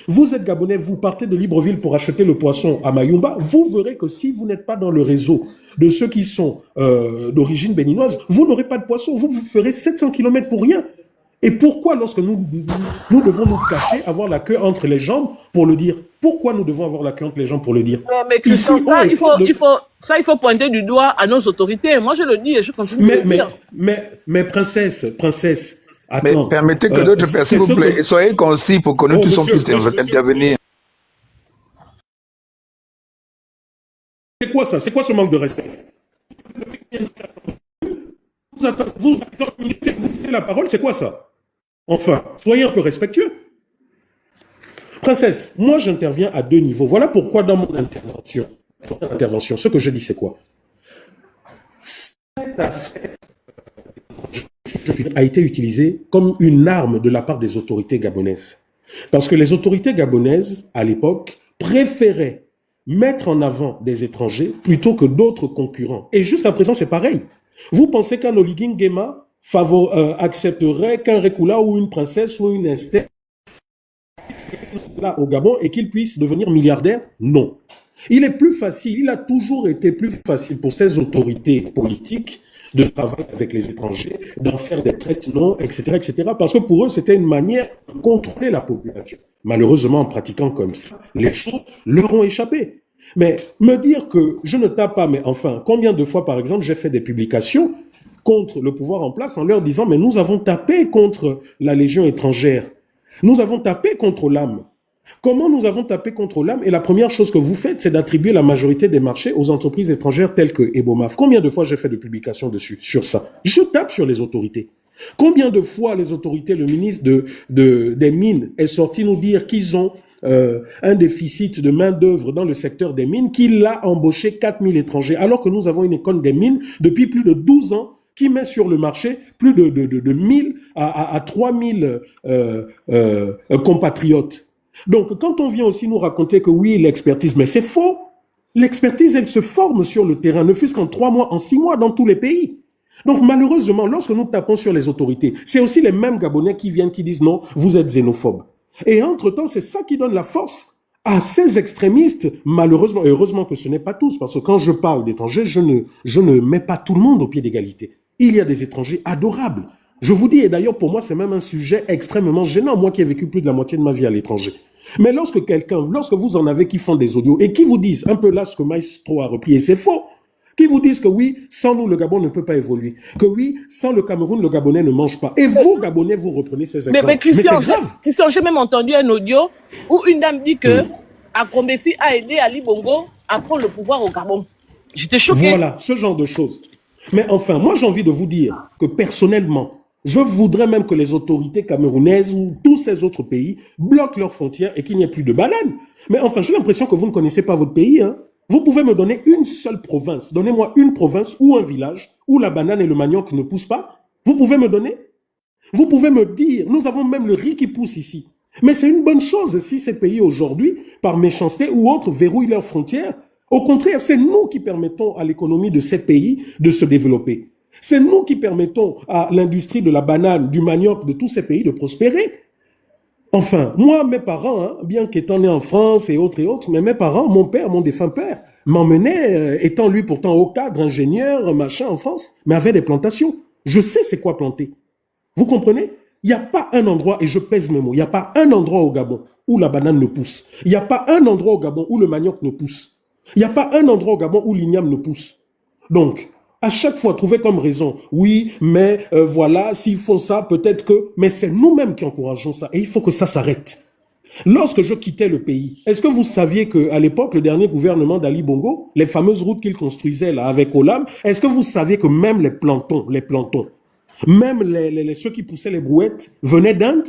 Vous êtes Gabonais, vous partez de Libreville pour acheter le poisson à Mayumba, vous verrez que si vous n'êtes pas dans le réseau de ceux qui sont d'origine béninoise, vous n'aurez pas de poisson, vous ferez 700 km pour rien. Et pourquoi, lorsque nous devons nous cacher, avoir la queue entre les jambes pour le dire? Pourquoi nous devons avoir la queue entre les jambes pour le dire? Mais Christian, ça, il faut pointer du doigt à nos autorités. Moi, je le dis et je continue de le dire. Mais princesse, Mais attends. permettez que d'autres personnes, s'il vous plaît, soyez concis pour que nous tous on puisse intervenir. C'est quoi ça? C'est quoi ce manque de respect? Vous attendez la parole, c'est quoi ça? Enfin, soyez un peu respectueux. Princesse, moi j'interviens à deux niveaux. Voilà pourquoi dans mon intervention, ce que je dis c'est quoi? Cette affaire a été utilisée comme une arme de la part des autorités gabonaises. Parce que les autorités gabonaises, à l'époque, préféraient mettre en avant des étrangers plutôt que d'autres concurrents. Et jusqu'à présent, c'est pareil. Vous pensez qu'un Oligui Nguema accepterait qu'un Rekula ou une princesse ou une Esther là au Gabon et qu'il puisse devenir milliardaire? Non. Il est plus facile, il a toujours été plus facile pour ces autorités politiques de travailler avec les étrangers, d'en faire des traitements, etc., etc. Parce que pour eux, c'était une manière de contrôler la population. Malheureusement, en pratiquant comme ça, les choses leur ont échappé. Mais me dire que je ne tape pas, mais enfin, combien de fois, par exemple, j'ai fait des publications contre le pouvoir en place en leur disant, mais nous avons tapé contre la Légion étrangère. Nous avons tapé contre l'âme. Comment nous avons tapé contre l'âme? Et la première chose que vous faites, c'est d'attribuer la majorité des marchés aux entreprises étrangères telles que Ebomaf. Combien de fois j'ai fait de publications dessus, sur ça? Je tape sur les autorités. Combien de fois les autorités, le ministre des Mines est sorti nous dire qu'ils ont un déficit de main-d'œuvre dans le secteur des mines, qu'il a embauché 4000 étrangers, alors que nous avons une école des mines depuis plus de 12 ans qui met sur le marché plus de 1000 à 3000 compatriotes. Donc, quand on vient aussi nous raconter que oui, l'expertise, mais c'est faux. L'expertise, elle se forme sur le terrain, ne fût-ce qu'en 3 mois, en 6 mois dans tous les pays. Donc, malheureusement, lorsque nous tapons sur les autorités, c'est aussi les mêmes Gabonais qui viennent, qui disent non, vous êtes xénophobe. Et entre-temps, c'est ça qui donne la force à ces extrémistes, malheureusement, et heureusement que ce n'est pas tous, parce que quand je parle d'étrangers, je ne mets pas tout le monde au pied d'égalité. Il y a des étrangers adorables. Je vous dis, et d'ailleurs pour moi c'est même un sujet extrêmement gênant, moi qui ai vécu plus de la moitié de ma vie à l'étranger. Mais lorsque vous en avez qui font des audios et qui vous disent, un peu là ce que Maestro a repris, et c'est faux, qui vous disent que oui, sans nous le Gabon ne peut pas évoluer, que oui, sans le Cameroun le Gabonais ne mange pas. Et vous Gabonais, vous reprenez ces exemples. Mais Christian, j'ai même entendu un audio où une dame dit que Akombesi a aidé Ali Bongo à prendre le pouvoir au Gabon. J'étais choqué. Voilà, ce genre de choses. Mais enfin, moi j'ai envie de vous dire que personnellement, je voudrais même que les autorités camerounaises ou tous ces autres pays bloquent leurs frontières et qu'il n'y ait plus de bananes. Mais enfin, j'ai l'impression que vous ne connaissez pas votre pays. Hein. Vous pouvez me donner une seule province. Donnez-moi une province ou un village où la banane et le manioc ne poussent pas. Vous pouvez me donner? Vous pouvez me dire, nous avons même le riz qui pousse ici. Mais c'est une bonne chose si ces pays aujourd'hui, par méchanceté ou autre, verrouillent leurs frontières. Au contraire, c'est nous qui permettons à l'économie de ces pays de se développer. C'est nous qui permettons à l'industrie de la banane, du manioc, de tous ces pays de prospérer. Enfin, moi, mes parents, hein, bien qu'étant né en France et autres, mais mes parents, mon père, mon défunt père, m'emmenait, étant lui pourtant haut cadre, ingénieur, machin en France, mais avait des plantations. Je sais c'est quoi planter. Vous comprenez? Il n'y a pas un endroit, et je pèse mes mots, il n'y a pas un endroit au Gabon où la banane ne pousse. Il n'y a pas un endroit au Gabon où le manioc ne pousse. Il n'y a pas un endroit au Gabon où l'igname ne pousse. Donc, à chaque fois, trouver comme raison, oui, mais voilà, s'ils font ça, peut-être que... Mais c'est nous-mêmes qui encourageons ça, et il faut que ça s'arrête. Lorsque je quittais le pays, est-ce que vous saviez qu'à l'époque, le dernier gouvernement d'Ali Bongo, les fameuses routes qu'il construisait là avec Olam, est-ce que vous saviez que même les plantons, même ceux qui poussaient les brouettes venaient d'Inde?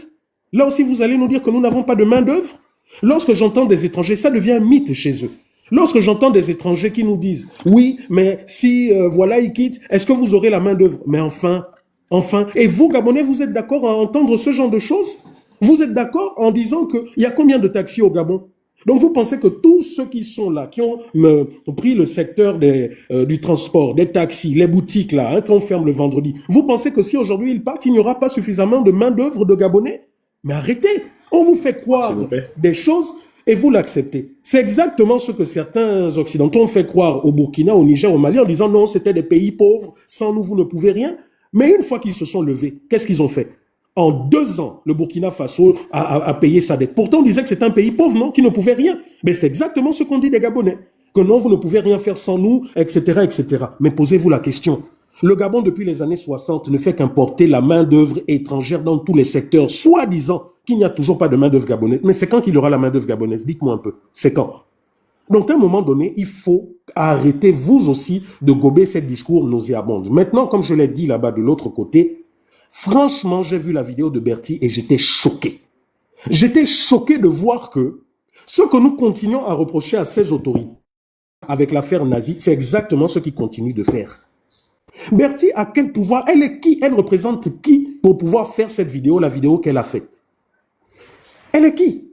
Là aussi, vous allez nous dire que nous n'avons pas de main d'œuvre? Lorsque j'entends des étrangers, ça devient un mythe chez eux. Lorsque j'entends des étrangers qui nous disent, oui, mais si, voilà, ils quittent, est-ce que vous aurez la main d'œuvre? Mais enfin, et vous, Gabonais, vous êtes d'accord à entendre ce genre de choses? Vous êtes d'accord en disant qu'il y a combien de taxis au Gabon? Donc vous pensez que tous ceux qui sont là, qui ont pris le secteur du transport, des taxis, les boutiques là, qu'on ferme le vendredi, vous pensez que si aujourd'hui ils partent, il n'y aura pas suffisamment de main d'œuvre de Gabonais? Mais arrêtez, on vous fait croire des choses et vous l'acceptez. C'est exactement ce que certains Occidentaux ont fait croire au Burkina, au Niger, au Mali, en disant non, c'était des pays pauvres, sans nous, vous ne pouvez rien. Mais une fois qu'ils se sont levés, qu'est-ce qu'ils ont fait? En 2 ans, le Burkina Faso a payé sa dette. Pourtant, on disait que c'était un pays pauvre, non, qui ne pouvait rien. Mais c'est exactement ce qu'on dit des Gabonais. Que non, vous ne pouvez rien faire sans nous, etc., etc. Mais posez-vous la question. Le Gabon, depuis les années 60, ne fait qu'importer la main-d'œuvre étrangère dans tous les secteurs, soi-disant qu'il n'y a toujours pas de main-d'œuvre gabonaise. Mais c'est quand qu'il y aura la main-d'œuvre gabonaise? Dites-moi un peu. C'est quand? Donc, à un moment donné, il faut arrêter, vous aussi, de gober ces discours nauséabonds. Maintenant, comme je l'ai dit là-bas de l'autre côté, franchement, j'ai vu la vidéo de Bertie et j'étais choqué. J'étais choqué de voir que ce que nous continuons à reprocher à ces autorités avec l'affaire nazie, c'est exactement ce qu'ils continuent de faire. Bertie a quel pouvoir? Elle est qui? Elle représente qui pour pouvoir faire cette vidéo, la vidéo qu'elle a faite? Elle est qui?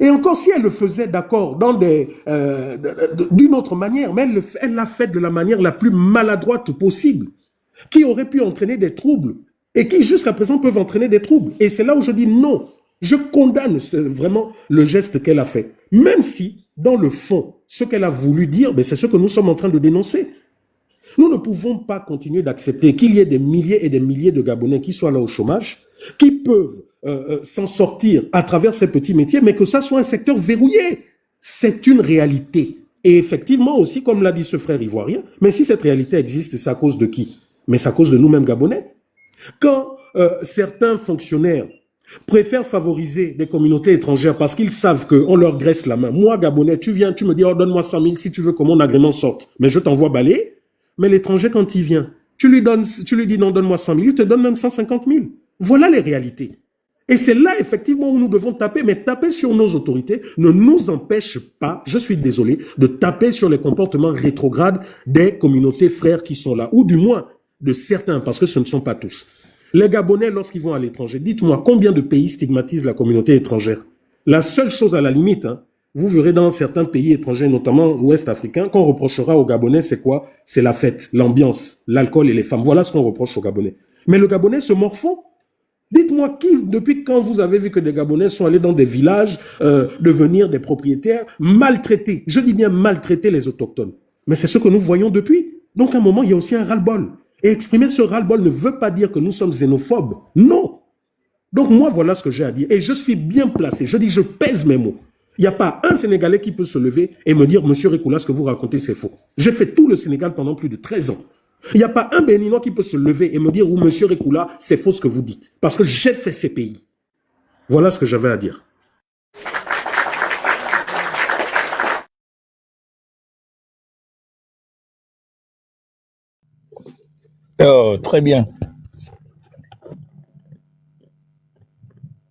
Et encore si elle le faisait, d'accord, dans d'une autre manière, mais elle l'a fait de la manière la plus maladroite possible, qui aurait pu entraîner des troubles, et qui jusqu'à présent peuvent entraîner des troubles. Et c'est là où je dis non, je condamne vraiment le geste qu'elle a fait. Même si, dans le fond, ce qu'elle a voulu dire, c'est ce que nous sommes en train de dénoncer. Nous ne pouvons pas continuer d'accepter qu'il y ait des milliers et des milliers de Gabonais qui soient là au chômage, qui peuvent s'en sortir à travers ces petits métiers, mais que ça soit un secteur verrouillé. C'est une réalité. Et effectivement aussi, comme l'a dit ce frère ivoirien, mais si cette réalité existe, c'est à cause de qui? Mais c'est à cause de nous-mêmes Gabonais. Quand certains fonctionnaires préfèrent favoriser des communautés étrangères parce qu'ils savent qu'on leur graisse la main. Moi, Gabonais, tu viens, tu me dis, oh, donne-moi 100 000 si tu veux que mon agrément sorte. Mais je t'envoie balayer. Mais l'étranger, quand il vient, tu lui dis non, donne-moi 100 000, il te donne même 150 000. Voilà les réalités. Et c'est là, effectivement, où nous devons taper. Mais taper sur nos autorités ne nous empêche pas, je suis désolé, de taper sur les comportements rétrogrades des communautés frères qui sont là. Ou du moins, de certains, parce que ce ne sont pas tous. Les Gabonais, lorsqu'ils vont à l'étranger, dites-moi, combien de pays stigmatisent la communauté étrangère? La seule chose à la limite, vous verrez dans certains pays étrangers, notamment ouest africains, qu'on reprochera aux Gabonais, c'est quoi? C'est la fête, l'ambiance, l'alcool et les femmes. Voilà ce qu'on reproche aux Gabonais. Mais le Gabonais se morfond. Dites-moi depuis quand vous avez vu que des Gabonais sont allés dans des villages, devenir des propriétaires, maltraiter, je dis bien maltraiter les autochtones. Mais c'est ce que nous voyons depuis. Donc à un moment, il y a aussi un ras-le-bol. Et exprimer ce ras-le-bol ne veut pas dire que nous sommes xénophobes. Non. Donc moi, voilà ce que j'ai à dire. Et je suis bien placé. Je dis, je pèse mes mots. Il n'y a pas un Sénégalais qui peut se lever et me dire, Monsieur Rékoula, ce que vous racontez, c'est faux. J'ai fait tout le Sénégal pendant plus de 13 ans. Il n'y a pas un Béninois qui peut se lever et me dire, Monsieur Rékoula, c'est faux ce que vous dites. Parce que j'ai fait ces pays. Voilà ce que j'avais à dire. Oh, très bien.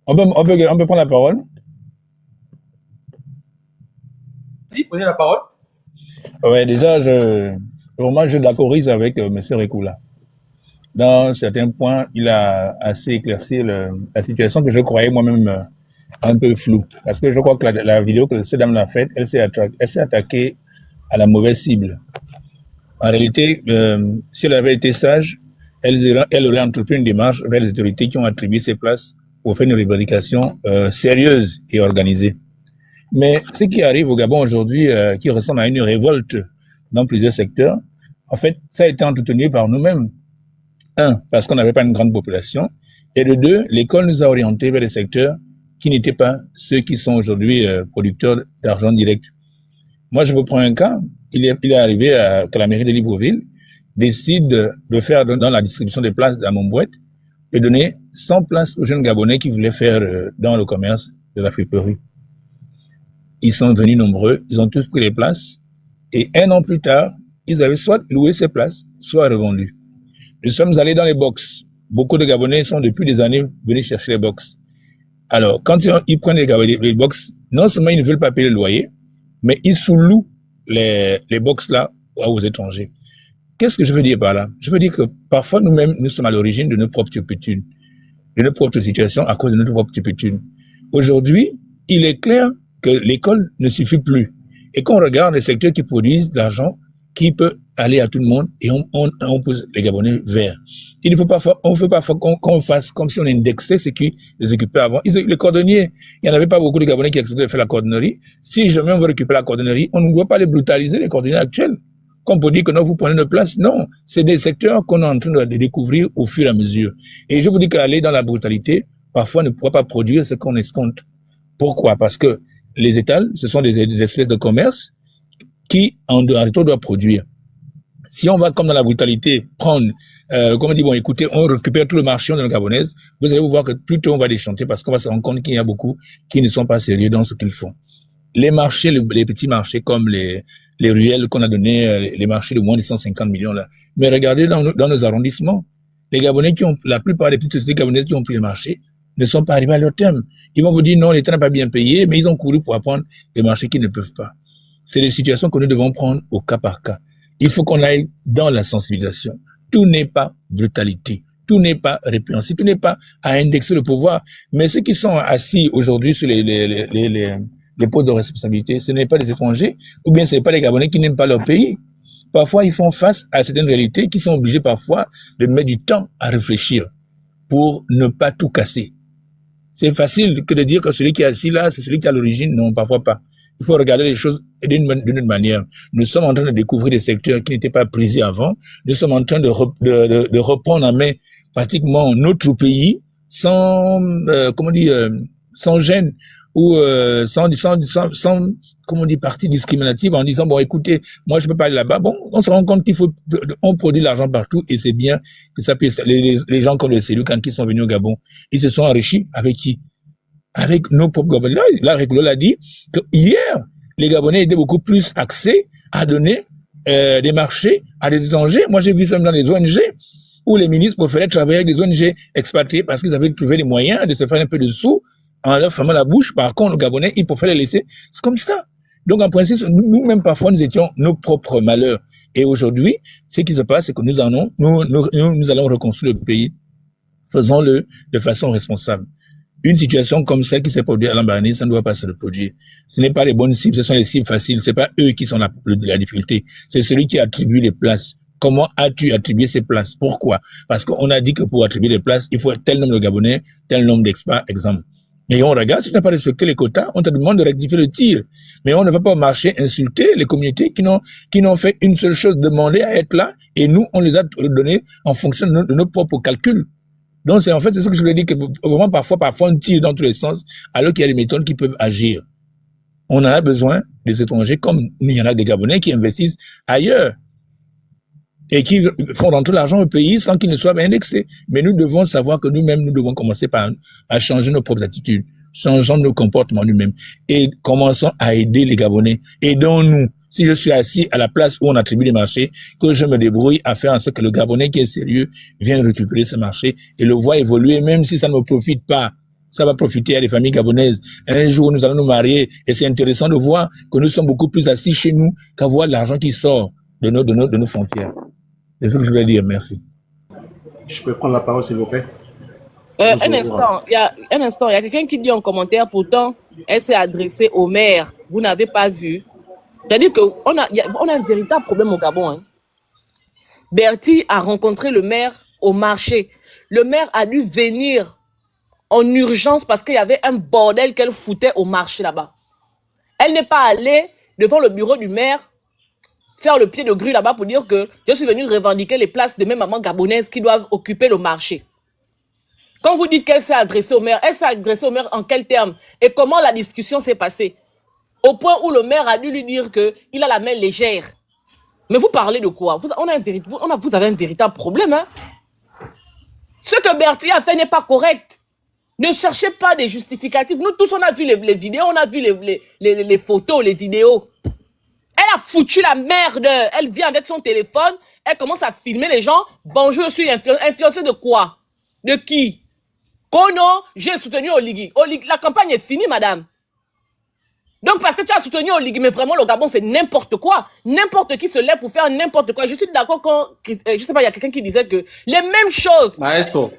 On peut prendre la parole. Si, prenez la parole. Ouais, déjà, je l'accorise avec M. Rékoula. Dans certains points, il a assez éclairci la situation que je croyais moi-même un peu floue. Parce que je crois que la vidéo que cette dame l'a faite, elle s'est attaquée à la mauvaise cible. En réalité, si elle avait été sage, elle aurait entrepris une démarche vers les autorités qui ont attribué ces places pour faire une revendication sérieuse et organisée. Mais ce qui arrive au Gabon aujourd'hui, qui ressemble à une révolte dans plusieurs secteurs, en fait, ça a été entretenu par nous-mêmes. Un, parce qu'on n'avait pas une grande population. Et de deux, l'école nous a orientés vers des secteurs qui n'étaient pas ceux qui sont aujourd'hui producteurs d'argent direct. Moi, je vous prends un cas. Il est arrivé que la mairie de Libreville décide de faire dans la distribution des places à Montbouette et donner 100 places aux jeunes Gabonais qui voulaient faire dans le commerce de la friperie. Ils sont venus nombreux, ils ont tous pris les places et 1 an plus tard, ils avaient soit loué ces places, soit revendues. Nous sommes allés dans les box. Beaucoup de Gabonais sont depuis des années venus chercher les box. Alors, quand ils prennent les box, non seulement ils ne veulent pas payer le loyer, mais ils sous-louent les box là aux étrangers. Qu'est-ce que je veux dire par là? Je veux dire que parfois nous-mêmes, nous sommes à l'origine de nos propres turpitudes, de nos propres situations à cause de notre propre turpitude. Aujourd'hui, il est clair que l'école ne suffit plus. Et quand on regarde les secteurs qui produisent de l'argent, qui peut aller à tout le monde, et on pousse les Gabonais vers. Il ne faut pas, qu'on fasse comme si on indexait ce qui les occupait avant. Les cordonniers, il n'y en avait pas beaucoup de Gabonais qui acceptaient de faire la cordonnerie. Si jamais on veut récupérer la cordonnerie, on ne doit pas les brutaliser, les cordonniers actuels. Comme pour dire que non, vous prenez notre place. Non, c'est des secteurs qu'on est en train de découvrir au fur et à mesure. Et je vous dis qu'aller dans la brutalité, parfois ne pourra pas produire ce qu'on escompte. Pourquoi? Parce que les étals, ce sont des espèces de commerce qui, en retour, doivent produire. Si on va, comme dans la brutalité, prendre, comme on dit, bon, écoutez, on récupère tout le marché de nos Gabonaises, vous allez vous voir que plutôt on va déchanter parce qu'on va se rendre compte qu'il y a beaucoup qui ne sont pas sérieux dans ce qu'ils font. Les marchés, les petits marchés comme les ruelles qu'on a donné, les marchés de moins de 150 millions là. Mais regardez dans nos arrondissements, les Gabonais la plupart des petites sociétés gabonaises qui ont pris le marché ne sont pas arrivés à leur terme. Ils vont vous dire non, l'État n'a pas bien payé, mais ils ont couru pour apprendre les marchés qu'ils ne peuvent pas. C'est des situations que nous devons prendre au cas par cas. Il faut qu'on aille dans la sensibilisation. Tout n'est pas brutalité. Tout n'est pas répréhensible. Tout n'est pas à indexer le pouvoir. Mais ceux qui sont assis aujourd'hui sur les postes de responsabilité, ce n'est pas des étrangers, ou bien ce n'est pas des Gabonais qui n'aiment pas leur pays. Parfois, ils font face à certaines réalités qui sont obligés parfois de mettre du temps à réfléchir pour ne pas tout casser. C'est facile que de dire que celui qui est assis là, c'est celui qui est à l'origine. Non, parfois pas. Il faut regarder les choses d'une autre manière. Nous sommes en train de découvrir des secteurs qui n'étaient pas prisés avant. Nous sommes en train de reprendre en main pratiquement notre pays sans, sans gêne ou sans comment on dit, partie discriminative en disant bon écoutez, moi je peux pas aller là-bas. Bon, on se rend compte on produit l'argent partout et c'est bien que ça puisse. Les gens comme les Célus quand ils sont venus au Gabon, ils se sont enrichis avec qui? Avec nos propres Gabonais. Là, Régulo l'a dit que hier les Gabonais étaient beaucoup plus axés à donner des marchés à des étrangers. Moi j'ai vu ça dans les ONG où les ministres préféraient travailler avec des ONG expatriés parce qu'ils avaient trouvé les moyens de se faire un peu de sous en leur fermant la bouche. Par contre, les Gabonais, ils préfèrent les laisser. C'est comme ça. Donc, en principe, nous-mêmes, parfois, nous étions nos propres malheurs. Et aujourd'hui, ce qui se passe, c'est que nous allons reconstruire le pays. Faisons-le de façon responsable. Une situation comme celle qui s'est produite à Lambaréné, ça ne doit pas se reproduire. Ce n'est pas les bonnes cibles, ce sont les cibles faciles. C'est pas eux qui sont la difficulté. C'est celui qui attribue les places. Comment as-tu attribué ces places? Pourquoi? Parce qu'on a dit que pour attribuer les places, il faut tel nombre de Gabonais, tel nombre d'experts, exemple. Et on regarde, si tu n'as pas respecté les quotas, on te demande de rectifier le tir. Mais on ne va pas au marché insulter les communautés qui n'ont fait une seule chose, demander à être là, et nous, on les a donnés en fonction de nos propres calculs. Donc, c'est ce que je voulais dire, que vraiment, parfois, on tire dans tous les sens, alors qu'il y a des méthodes qui peuvent agir. On en a besoin des étrangers, comme il y en a des Gabonais qui investissent ailleurs. Et qui font rentrer l'argent au pays sans qu'il ne soit indexé. Mais nous devons savoir que nous-mêmes, nous devons commencer à changer nos propres attitudes, changeons nos comportements nous-mêmes et commençons à aider les Gabonais. Aidons-nous. Si je suis assis à la place où on attribue les marchés, que je me débrouille à faire en sorte que le Gabonais qui est sérieux vienne récupérer ce marché et le voit évoluer, même si ça ne me profite pas. Ça va profiter à des familles gabonaises. Un jour, nous allons nous marier et c'est intéressant de voir que nous sommes beaucoup plus assis chez nous qu'à voir l'argent qui sort de nos frontières. C'est ce que je voulais dire, merci. Je peux prendre la parole, s'il vous plaît? Un instant, il y a quelqu'un qui dit en commentaire, pourtant, elle s'est adressée au maire. Vous n'avez pas vu. C'est-à-dire qu'on a un véritable problème au Gabon. Hein. Bertie a rencontré le maire au marché. Le maire a dû venir en urgence parce qu'il y avait un bordel qu'elle foutait au marché là-bas. Elle n'est pas allée devant le bureau du maire faire le pied de grue là-bas pour dire que je suis venue revendiquer les places de mes mamans gabonaises qui doivent occuper le marché. Quand vous dites qu'elle s'est adressée au maire, elle s'est adressée au maire en quels termes? Et comment la discussion s'est passée? Au point où le maire a dû lui dire qu'il a la main légère. Mais vous parlez de quoi? Vous avez un véritable problème. Hein? Ce que Bertie a fait n'est pas correct. Ne cherchez pas des justificatifs. Nous tous, on a vu les vidéos, on a vu les photos, les vidéos. Elle a foutu la merde. Elle vient avec son téléphone. Elle commence à filmer les gens. Bonjour, je suis influencée de quoi? De qui? Kono, j'ai soutenu Oligui. La campagne est finie, madame. Donc, parce que tu as soutenu Oligui, mais vraiment, le Gabon, c'est n'importe quoi. N'importe qui se lève pour faire n'importe quoi. Je suis d'accord quand, je sais pas, il y a quelqu'un qui disait que les mêmes choses. Maestro.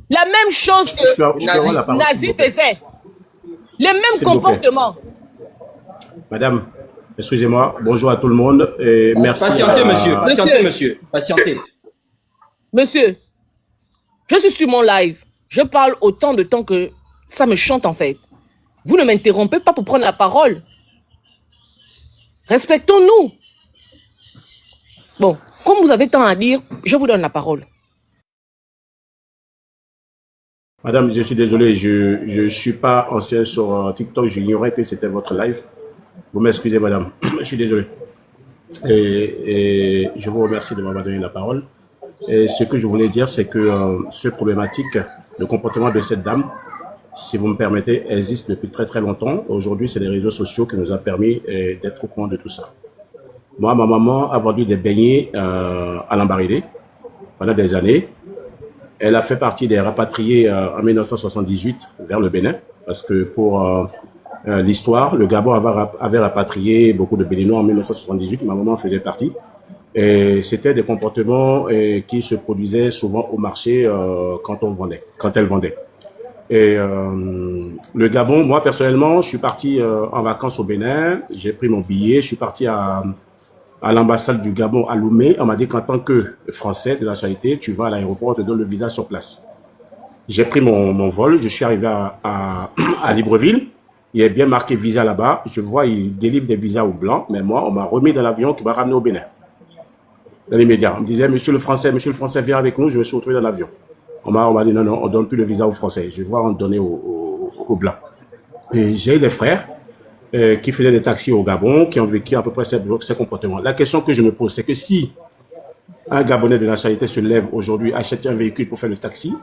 La même chose que Nazi faisait. Les mêmes comportements. Madame, excusez-moi, bonjour à tout le monde. Et merci. Patientez, monsieur. Patientez. Monsieur, je suis sur mon live. Je parle autant de temps que ça me chante en fait. Vous ne m'interrompez pas pour prendre la parole. Respectons-nous. Bon, comme vous avez tant à dire, je vous donne la parole. Madame, je suis désolé, je suis pas ancien sur TikTok, j'ignorais que c'était votre live. Vous m'excusez, madame, je suis désolé. Et je vous remercie de m'avoir donné la parole. Et ce que je voulais dire, c'est que ce problématique, le comportement de cette dame, si vous me permettez, existe depuis très très longtemps. Aujourd'hui, c'est les réseaux sociaux qui nous ont permis d'être au courant de tout ça. Moi, ma maman a vendu des beignets à l'Ambarédé pendant des années. Elle a fait partie des rapatriés en 1978 vers le Bénin, parce que pour l'histoire, le Gabon avait rapatrié beaucoup de Béninois en 1978, ma maman faisait partie. Et c'était des comportements qui se produisaient souvent au marché quand elle vendait. Et le Gabon, moi personnellement, je suis parti en vacances au Bénin, j'ai pris mon billet, je suis parti à l'ambassade du Gabon à Lomé. On m'a dit qu'en tant que Français de nationalité, tu vas à l'aéroport, on te donne le visa sur place. J'ai pris mon vol, je suis arrivé à Libreville. Il est bien marqué visa là-bas. Je vois, ils délivrent des visas aux Blancs, mais moi, on m'a remis dans l'avion qui m'a ramené au Bénin. Dans les médias, on me disait, monsieur le Français, viens avec nous. Je me suis retrouvé dans l'avion. On m'a dit, non, on donne plus le visa aux Français. Je vois, on donnait aux Blancs. Et j'ai des frères qui faisaient des taxis au Gabon, qui ont vécu à peu près ces comportements. La question que je me pose, c'est que si un Gabonais de nationalité se lève aujourd'hui, achète un véhicule pour faire le taxi,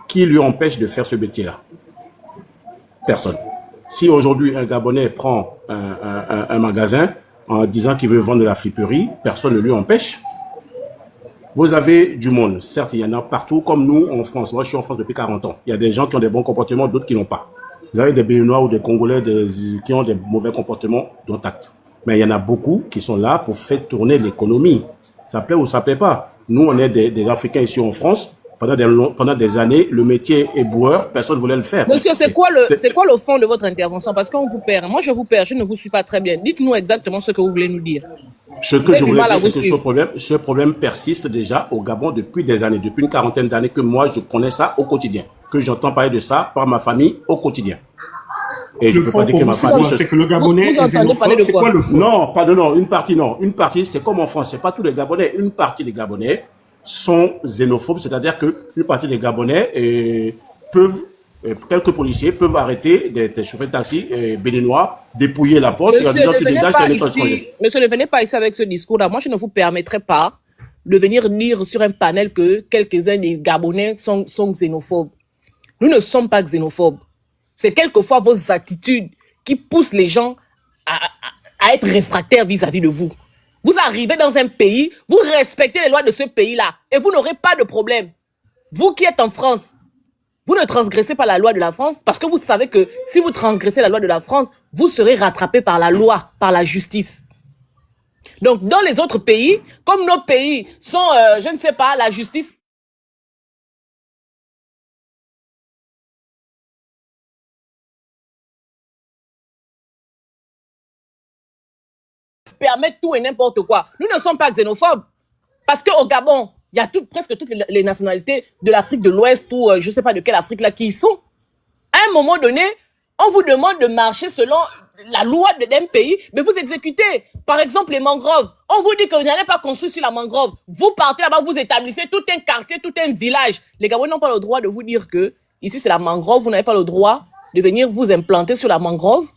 qui lui empêche de faire ce métier-là? Personne. Si aujourd'hui un Gabonais prend un magasin en disant qu'il veut vendre de la friperie, personne ne lui empêche. Vous avez du monde. Certes, il y en a partout, comme nous en France. Moi, je suis en France depuis 40 ans. Il y a des gens qui ont des bons comportements, d'autres qui n'ont pas. Vous avez des Béninois ou des Congolais qui ont des mauvais comportements, dont acte. Mais il y en a beaucoup qui sont là pour faire tourner l'économie. Ça plaît ou ça plaît pas. Nous, on est des Africains ici en France. Pendant des années, le métier éboueur, personne ne voulait le faire. Monsieur, c'est quoi le fond de votre intervention? Parce qu'on vous perd. Moi, je vous perds, je ne vous suis pas très bien. Dites-nous exactement ce que vous voulez nous dire. Ce que je voulais dire, c'est que ce problème persiste déjà au Gabon depuis des années, depuis une quarantaine d'années que moi, je connais ça au quotidien, que j'entends parler de ça par ma famille au quotidien. Et je ne peux pas dire que ma famille... C'est que le Gabonais est xénophobe, c'est quoi le fond? Non, une partie, c'est comme en France, c'est pas tous les Gabonais, une partie des Gabonais sont xénophobes, c'est-à-dire qu'une partie des Gabonais quelques policiers peuvent arrêter des chauffeurs de taxi béninois, dépouiller la poche et en disant tu dégages tes méthodes étrangères. Monsieur, ne venez pas ici avec ce discours-là. Moi, je ne vous permettrai pas de venir lire sur un panel que quelques-uns des Gabonais sont xénophobes. Nous ne sommes pas xénophobes. C'est quelquefois vos attitudes qui poussent les gens à être réfractaires vis-à-vis de vous. Vous arrivez dans un pays, vous respectez les lois de ce pays-là et vous n'aurez pas de problème. Vous qui êtes en France, vous ne transgressez pas la loi de la France parce que vous savez que si vous transgressez la loi de la France, vous serez rattrapé par la loi, par la justice. Donc, dans les autres pays, comme nos pays sont, je ne sais pas, la justice permet tout et n'importe quoi. Nous ne sommes pas xénophobes. Parce qu'au Gabon, il y a presque toutes les nationalités de l'Afrique de l'Ouest ou je ne sais pas de quelle Afrique là qui y sont. À un moment donné, on vous demande de marcher selon la loi d'un pays, mais vous exécutez. Par exemple, les mangroves. On vous dit que vous n'allez pas construire sur la mangrove. Vous partez là-bas, vous établissez tout un quartier, tout un village. Les Gabonais n'ont pas le droit de vous dire que ici c'est la mangrove, vous n'avez pas le droit de venir vous implanter sur la mangrove.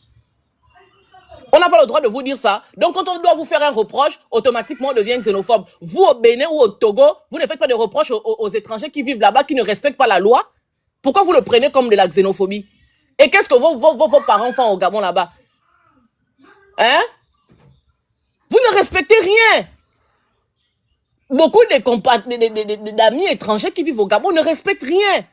On n'a pas le droit de vous dire ça. Donc, quand on doit vous faire un reproche, automatiquement, on devient xénophobe. Vous, au Bénin ou au Togo, vous ne faites pas de reproches aux étrangers qui vivent là-bas, qui ne respectent pas la loi. Pourquoi vous le prenez comme de la xénophobie? Et qu'est-ce que vos parents font au Gabon là-bas? Hein? Vous ne respectez rien. Beaucoup d'amis étrangers qui vivent au Gabon ne respectent rien.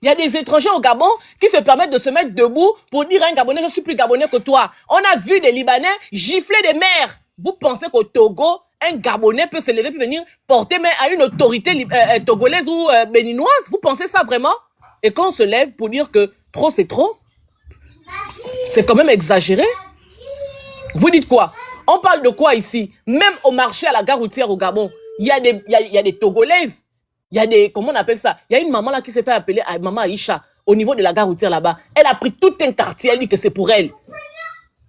Il y a des étrangers au Gabon qui se permettent de se mettre debout pour dire à un Gabonais, je suis plus Gabonais que toi. On a vu des Libanais gifler des mères. Vous pensez qu'au Togo, un Gabonais peut se lever et venir porter main à une autorité togolaise ou béninoise? Vous pensez ça vraiment? Et quand on se lève pour dire que trop c'est trop, c'est quand même exagéré. Vous dites quoi? On parle de quoi ici? Même au marché à la gare routière au Gabon, il y a des Togolaises. Il y a des, comment on appelle ça? Il y a une maman là qui s'est fait appeler Maman Aïcha au niveau de la gare routière là-bas. Elle a pris tout un quartier, elle dit que c'est pour elle.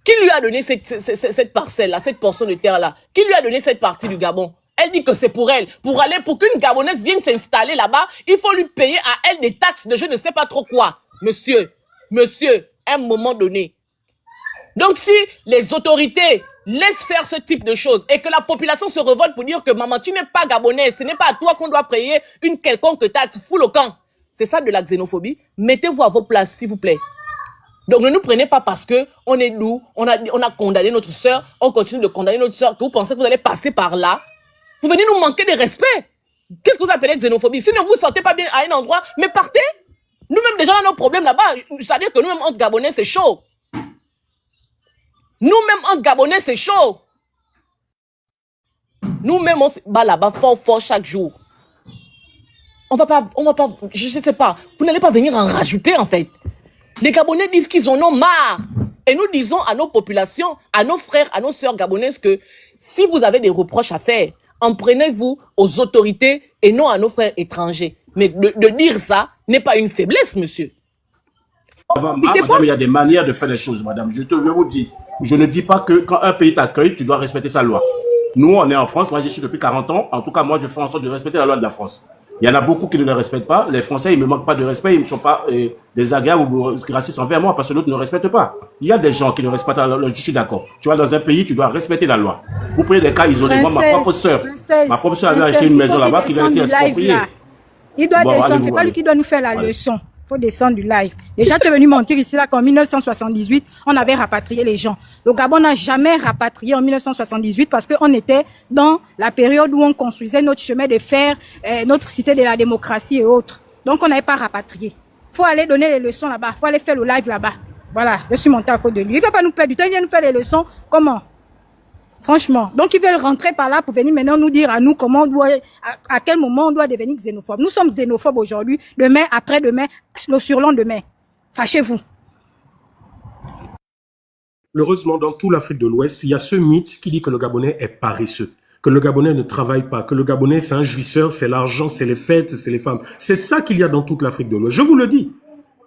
Qui lui a donné cette parcelle-là, cette portion de terre-là? Qui lui a donné cette partie du Gabon? Elle dit que c'est pour elle. Pour qu'une Gabonaise vienne s'installer là-bas, il faut lui payer à elle des taxes de je ne sais pas trop quoi. Monsieur, à un moment donné. Donc si les autorités laissent faire ce type de choses et que la population se révolte pour dire que maman, tu n'es pas gabonaise, ce n'est pas à toi qu'on doit payer une quelconque taxe, fous le camp. C'est ça de la xénophobie. Mettez-vous à vos places, s'il vous plaît. Donc ne nous prenez pas parce que on est nous, on a condamné notre sœur, on continue de condamner notre sœur, que vous pensez que vous allez passer par là. Vous venez nous manquer de respect. Qu'est-ce que vous appelez xénophobie? Si ne vous sentez pas bien à un endroit, mais partez. Nous-mêmes déjà on a nos problèmes là-bas. C'est-à-dire que nous-mêmes entre Gabonais, c'est chaud. Nous-mêmes entre Gabonais, c'est chaud. Nous-mêmes, on se bat là-bas fort chaque jour. On va pas, je sais pas. Vous n'allez pas venir en rajouter, en fait. Les Gabonais disent qu'ils en ont marre. Et nous disons à nos populations, à nos frères, à nos sœurs gabonaises que si vous avez des reproches à faire, en prenez-vous aux autorités et non à nos frères étrangers. Mais de dire ça n'est pas une faiblesse, monsieur. Madame, il y a des manières de faire les choses, madame. Je vous dis, je ne dis pas que quand un pays t'accueille, tu dois respecter sa loi. Nous, on est en France. Moi, j'y suis depuis 40 ans. En tout cas, moi, je fais en sorte de respecter la loi de la France. Il y en a beaucoup qui ne le respectent pas. Les Français, ils ne me manquent pas de respect. Ils ne sont pas désagréables ou racistes envers moi parce que l'autre ne respecte pas. Il y a des gens qui ne respectent pas la loi. Je suis d'accord. Tu vas dans un pays, tu dois respecter la loi. Vous prenez des cas isolés. Moi, ma propre sœur avait acheté une maison là-bas qui a été expropriée. Il doit descendre. C'est pas lui qui doit nous faire la leçon. Il faut descendre du live. Déjà, tu es venu mentir ici là qu'en 1978, on avait rapatrié les gens. Le Gabon n'a jamais rapatrié en 1978 parce qu'on était dans la période où on construisait notre chemin de fer, notre cité de la démocratie et autres. Donc, on n'avait pas rapatrié. Faut aller donner les leçons là-bas. Faut aller faire le live là-bas. Voilà, je suis monté à côté de lui. Il ne va pas nous perdre du temps. Il vient nous faire les leçons. Comment? Franchement. Donc, ils veulent rentrer par là pour venir maintenant nous dire à nous comment on doit, à quel moment on doit devenir xénophobe. Nous sommes xénophobes aujourd'hui, demain, après-demain, le surlendemain. Fâchez-vous. Heureusement, dans toute l'Afrique de l'Ouest, il y a ce mythe qui dit que le Gabonais est paresseux, que le Gabonais ne travaille pas, que le Gabonais c'est un jouisseur, c'est l'argent, c'est les fêtes, c'est les femmes. C'est ça qu'il y a dans toute l'Afrique de l'Ouest. Je vous le dis.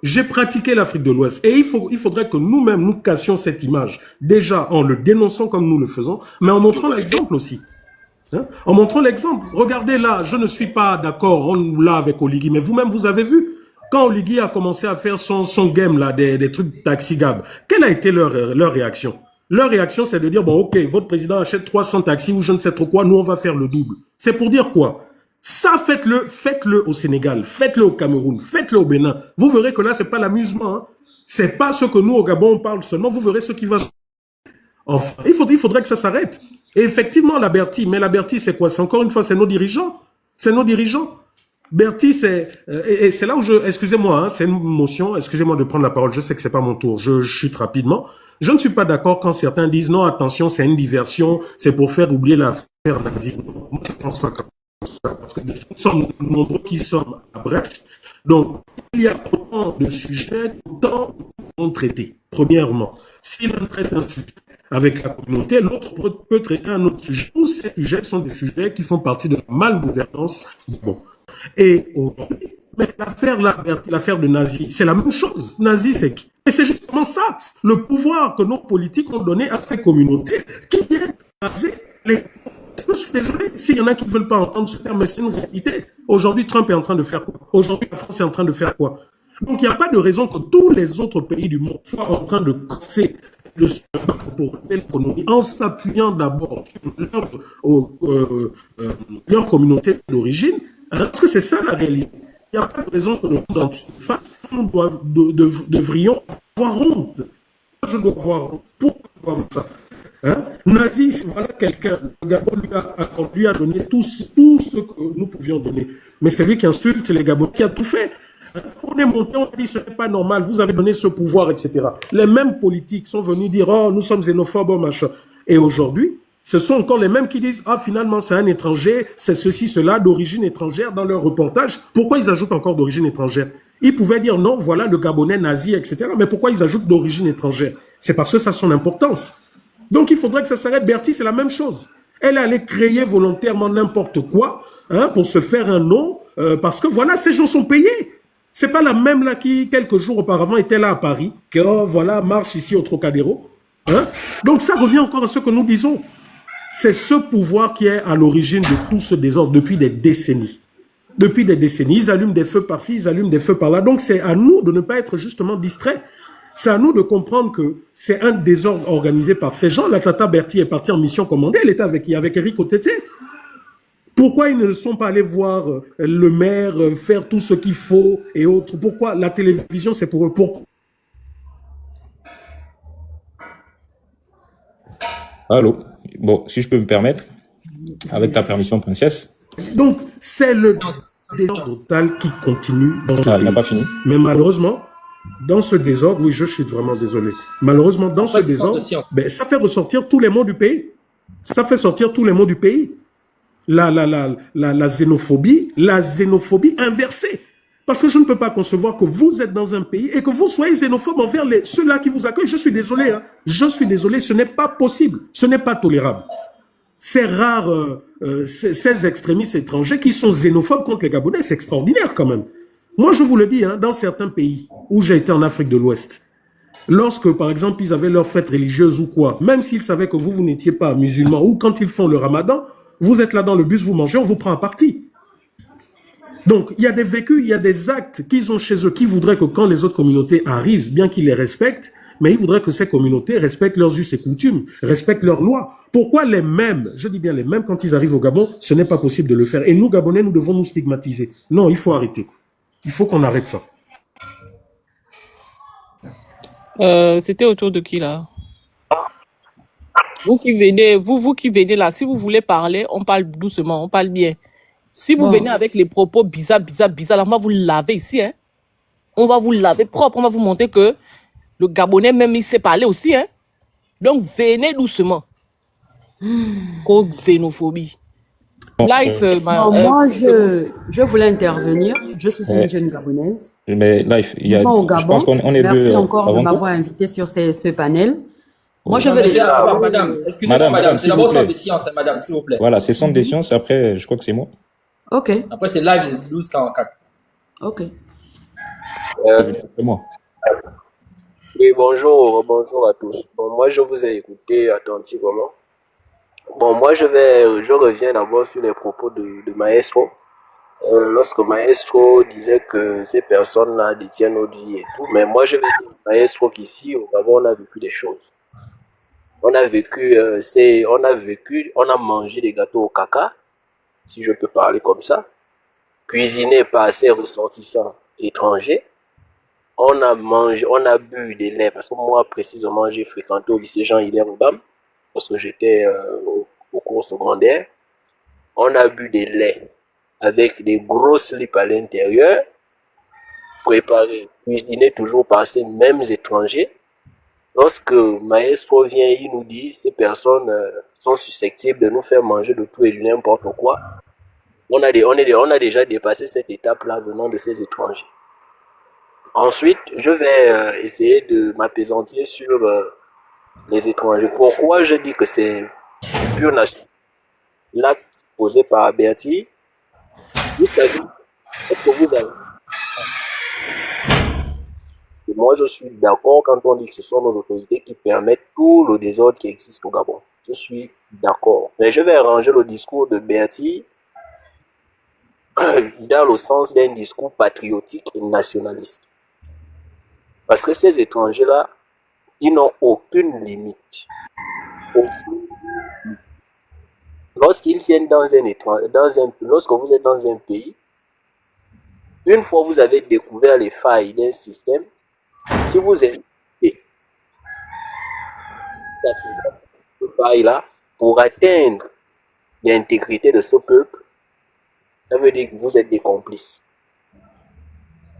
J'ai pratiqué l'Afrique de l'Ouest et il faudrait que nous-mêmes nous cassions cette image. Déjà en le dénonçant comme nous le faisons, mais en montrant l'exemple aussi. Hein? En montrant l'exemple. Regardez là, je ne suis pas d'accord là avec Oligui, mais vous-même vous avez vu quand Oligui a commencé à faire son game là des trucs taxi gab. Quelle a été leur réaction? Leur réaction c'est de dire bon ok, votre président achète 300 taxis ou je ne sais trop quoi, nous on va faire le double. C'est pour dire quoi? Ça, faites-le au Sénégal, faites-le au Cameroun, faites-le au Bénin. Vous verrez que là, c'est pas l'amusement. Hein. C'est pas ce que nous, au Gabon, on parle seulement. Vous verrez ce qui va se... Enfin, il faudrait que ça s'arrête. Et effectivement, la Berthier, mais la Berthier, c'est quoi? C'est encore une fois, c'est nos dirigeants. C'est nos dirigeants. Berthier, c'est... et c'est là où excusez-moi, hein, c'est une motion. Excusez-moi de prendre la parole. Je sais que c'est pas mon tour. Je chute rapidement. Je ne suis pas d'accord quand certains disent non, attention, c'est une diversion. C'est pour faire oublier l'affaire Nadi. Moi, je pense pas comme parce que nous sommes nombreux qui sommes à brèche. Donc, il y a autant de sujets, autant de traités. Premièrement, si l'un traite un sujet avec la communauté, l'autre peut traiter un autre sujet. Tous ces sujets sont des sujets qui font partie de la malgouvernance. Bon. Et mais l'affaire de Nazi, c'est la même chose. Nazi, c'est qui? Et c'est justement ça, le pouvoir que nos politiques ont donné à ces communautés qui viennent baser les... Je suis désolé, s'il y en a qui ne veulent pas entendre ce terme, mais c'est une réalité. Aujourd'hui, Trump est en train de faire quoi? Aujourd'hui, la France est en train de faire quoi? Donc, il n'y a pas de raison que tous les autres pays du monde soient en train de casser le pour l'économie en s'appuyant d'abord sur leur communauté d'origine, hein, parce que c'est ça la réalité. Il n'y a pas de raison que le monde entier fasse. Nous devrions avoir honte. Je dois avoir honte. Pourquoi ça? Hein? Nazi, voilà quelqu'un, le Gabon lui a donné tout ce que nous pouvions donner. Mais c'est lui qui insulte les Gabonais, qui a tout fait. On est monté, on a dit ce n'est pas normal, vous avez donné ce pouvoir, etc. Les mêmes politiques sont venus dire, oh, nous sommes xénophobes, machin. Et aujourd'hui, ce sont encore les mêmes qui disent, ah, finalement, c'est un étranger, c'est ceci, cela, d'origine étrangère dans leur reportage. Pourquoi ils ajoutent encore d'origine étrangère? Ils pouvaient dire, non, voilà le Gabonais nazi, etc. Mais pourquoi ils ajoutent d'origine étrangère? C'est parce que ça a son importance. Donc, il faudrait que ça s'arrête. Bertie, c'est la même chose. Elle allait créer volontairement n'importe quoi, hein, pour se faire un nom, parce que voilà, ces gens sont payés. C'est pas la même là qui, quelques jours auparavant, était là à Paris, que, oh, voilà, marche ici au Trocadéro. Hein? Donc, ça revient encore à ce que nous disons. C'est ce pouvoir qui est à l'origine de tout ce désordre depuis des décennies. Depuis des décennies, ils allument des feux par-ci, ils allument des feux par-là. Donc, c'est à nous de ne pas être justement distraits. C'est à nous de comprendre que c'est un désordre organisé par ces gens. La Tata Bertie est partie en mission commandée, elle était avec Eric Otete. Pourquoi ils ne sont pas allés voir le maire faire tout ce qu'il faut et autres? Pourquoi la télévision, c'est pour eux? Allô? Bon, si je peux me permettre, avec ta permission, princesse. Donc, c'est le désordre total qui continue dans ce pays. Il n'a pas fini. Mais malheureusement, dans ce désordre, oui, je suis vraiment désolé. Malheureusement, dans ce désordre, ben, ça fait ressortir tous les mots du pays. Ça fait sortir tous les mots du pays. La xénophobie inversée. Parce que je ne peux pas concevoir que vous êtes dans un pays et que vous soyez xénophobe envers ceux-là qui vous accueillent. Je suis désolé, hein. Je suis désolé, ce n'est pas possible. Ce n'est pas tolérable. C'est rare, ces extrémistes étrangers qui sont xénophobes contre les Gabonais, c'est extraordinaire quand même. Moi, je vous le dis, hein, dans certains pays où j'ai été en Afrique de l'Ouest, lorsque, par exemple, ils avaient leur fête religieuse ou quoi, même s'ils savaient que vous n'étiez pas musulman, ou quand ils font le ramadan, vous êtes là dans le bus, vous mangez, on vous prend à partie. Donc, il y a des vécus, il y a des actes qu'ils ont chez eux qui voudraient que quand les autres communautés arrivent, bien qu'ils les respectent, mais ils voudraient que ces communautés respectent leurs us et coutumes, respectent leurs lois. Pourquoi les mêmes, je dis bien les mêmes, quand ils arrivent au Gabon, ce n'est pas possible de le faire. Et nous, Gabonais, nous devons nous stigmatiser. Non, il faut arrêter. Il faut qu'on arrête ça. C'était autour de qui, là? Vous qui venez, vous qui venez là, si vous voulez parler, on parle doucement, on parle bien. Si vous venez avec les propos bizarres, là, on va vous laver ici, hein. On va vous laver propre, on va vous montrer que le Gabonais même, il sait parler aussi, hein. Donc, venez doucement. Contre xénophobie. Life, moi, je voulais intervenir. Je suis une jeune Gabonaise. Mais Life, il y a, je pense qu'on est Merci deux encore de m'avoir invité sur ce panel. Moi, je veux Madame, excusez-moi, madame, c'est d'abord centre de sciences, madame, s'il vous plaît. Voilà, c'est centre des sciences, après, je crois que c'est moi. Ok. Après, c'est live 1244. Ok. C'est moi. Oui, bonjour à tous. Bon, moi, je vous ai écouté attentivement. Bon, moi, je reviens d'abord sur les propos de Maestro. Lorsque Maestro disait que ces personnes-là détiennent notre vie et tout, mais moi, je vais dire Maestro qu'ici, au Gabon, on a vécu des choses. On a mangé des gâteaux au caca, si je peux parler comme ça, cuisinés par ces ressortissants étrangers. On a bu des laits, parce que moi, précisément, j'ai fréquenté au lycée Jean-Hilaire Obam, parce que j'étais au cours secondaire. On a bu des laits avec des gros slips à l'intérieur, préparés, cuisinés toujours par ces mêmes étrangers. Lorsque Maestro vient, il nous dit ces personnes sont susceptibles de nous faire manger de tout et de n'importe quoi. On a déjà dépassé cette étape-là venant de ces étrangers. Ensuite, je vais essayer de m'appesantir sur les étrangers. Pourquoi je dis que c'est pure nation? L'acte posé par Bertie, vous savez, est-ce que vous avez... Et moi, je suis d'accord quand on dit que ce sont nos autorités qui permettent tout le désordre qui existe au Gabon. Je suis d'accord. Mais je vais arranger le discours de Bertie dans le sens d'un discours patriotique et nationaliste. Parce que ces étrangers-là, ils n'ont aucune limite. Lorsqu'ils viennent lorsque vous êtes dans un pays, une fois vous avez découvert les failles d'un système, si vous êtes ce faille-là pour atteindre l'intégrité de ce peuple, ça veut dire que vous êtes des complices.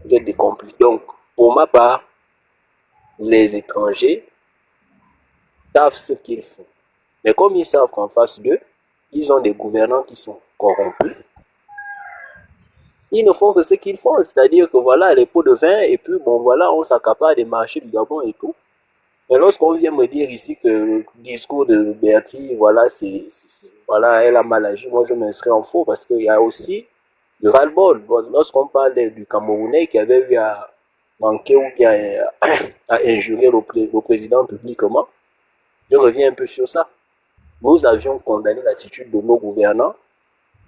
Vous êtes des complices. Donc, pour ma part, les étrangers savent ce qu'ils font. Mais comme ils savent qu'en face d'eux, ils ont des gouvernants qui sont corrompus, ils ne font que ce qu'ils font. C'est-à-dire que voilà, les pots de vin, et puis bon, voilà, on s'accapare des marchés du Gabon et tout. Mais lorsqu'on vient me dire ici que le discours de Bertie, voilà, voilà, elle a mal agi, moi je m'inscris en faux parce qu'il y a aussi le ras-le-bol. Lorsqu'on parle du Camerounais qui avait eu à manquer ou bien à injurer le président publiquement, je reviens un peu sur ça. Nous avions condamné l'attitude de nos gouvernants,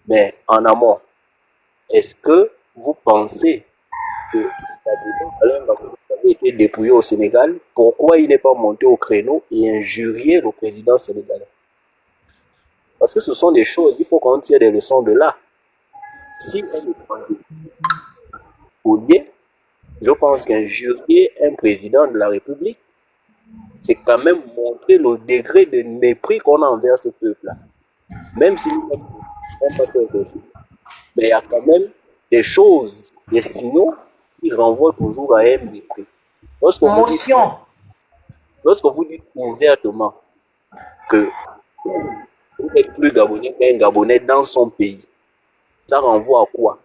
mais en amont, est-ce que vous pensez que Alain Gbagbo avait été dépouillé au Sénégal? Pourquoi il n'est pas monté au créneau et injurié le président sénégalais? Parce que ce sont des choses, il faut qu'on tire des leçons de là. Si je pense qu'injurier un président de la République, c'est quand même montrer le degré de mépris qu'on a envers ce peuple-là. Même si nous sommes pas mais il y a quand même des choses, des signaux qui renvoient toujours à un mépris. Lorsque vous dites ouvertement que vous n'êtes plus Gabonais qu'un Gabonais dans son pays, ça renvoie à quoi?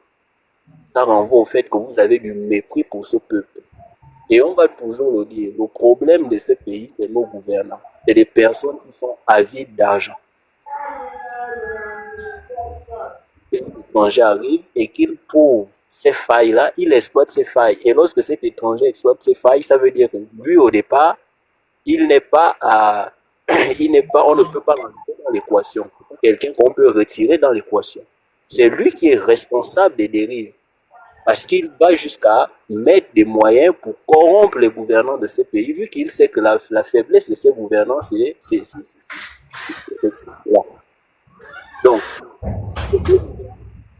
Ça renvoie au fait que vous avez du mépris pour ce peuple. Et on va toujours le dire, le problème de ce pays, c'est nos gouvernants. C'est des personnes qui sont avides d'argent. Les étrangers arrivent et qu'ils trouvent ces failles-là, ils exploitent ces failles. Et lorsque cet étranger exploite ces failles, ça veut dire que lui, au départ, on ne peut pas rentrer dans l'équation. Quelqu'un qu'on peut retirer dans l'équation. C'est lui qui est responsable des dérives. Parce qu'il va jusqu'à mettre des moyens pour corrompre les gouvernants de ce pays, vu qu'il sait que la faiblesse de ces gouvernants, c'est là. Donc,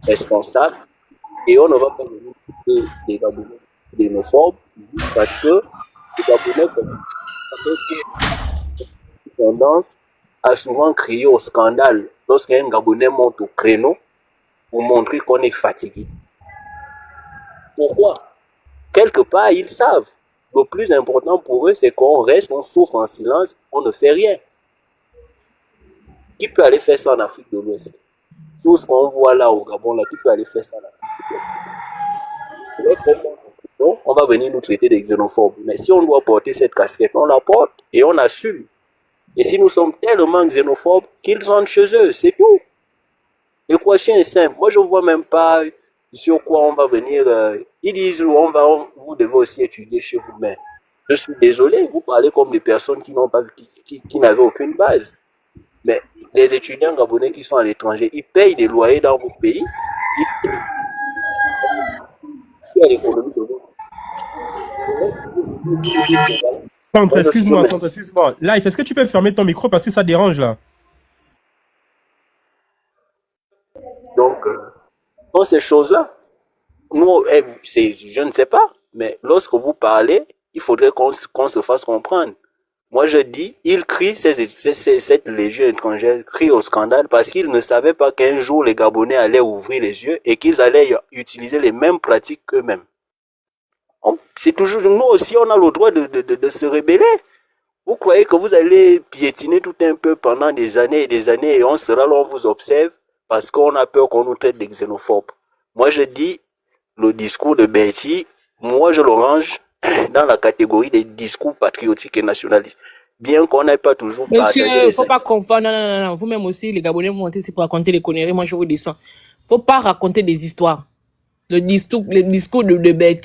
responsable, et on ne va pas venir des Gabonais xénophobes, parce que les Gabonais ont tendance à souvent crier au scandale lorsqu'un Gabonais monte au créneau pour montrer qu'on est fatigué. Pourquoi? Quelque part, ils savent. Le plus important pour eux, c'est qu'on reste, on souffre en silence, on ne fait rien. Qui peut aller faire ça en Afrique de l'Ouest? Tout ce qu'on voit là au Gabon, là, qui peut aller faire ça en Afrique de l'Ouest? Donc, on va venir nous traiter des xénophobes. Mais si on doit porter cette casquette, on la porte et on assume. Et si nous sommes tellement xénophobes qu'ils rentrent chez eux, c'est tout. L'équation est simple. Moi, je ne vois même pas sur quoi on va venir. Ils disent vous devez aussi étudier chez vous. Mais je suis désolé, vous parlez comme des personnes qui n'avaient aucune base. Mais les étudiants gabonais qui sont à l'étranger, ils payent des loyers dans vos pays. Ils payent à l'économie de vous. Excuse-moi. Life, est-ce que tu peux fermer ton micro parce que ça dérange là? Donc, dans ces choses-là, nous, je ne sais pas, mais lorsque vous parlez, il faudrait qu'on se fasse comprendre. Moi, je dis, ils crient, cette légion étrangère crie au scandale parce qu'ils ne savaient pas qu'un jour les Gabonais allaient ouvrir les yeux et qu'ils allaient utiliser les mêmes pratiques qu'eux-mêmes. C'est toujours, nous aussi, on a le droit de se rebeller. Vous croyez que vous allez piétiner tout un peu pendant des années et on sera là, on vous observe parce qu'on a peur qu'on nous traite de xénophobes. Moi, je dis, le discours de Bertie, moi, je le range dans la catégorie des discours patriotiques et nationalistes. Bien qu'on n'ait pas toujours partagé. Monsieur, il ne faut pas confondre. Non. Vous-même aussi, les Gabonais, vous montez ici pour raconter des conneries. Moi, je vous descends. Il ne faut pas raconter des histoires. Le discours de Bertie.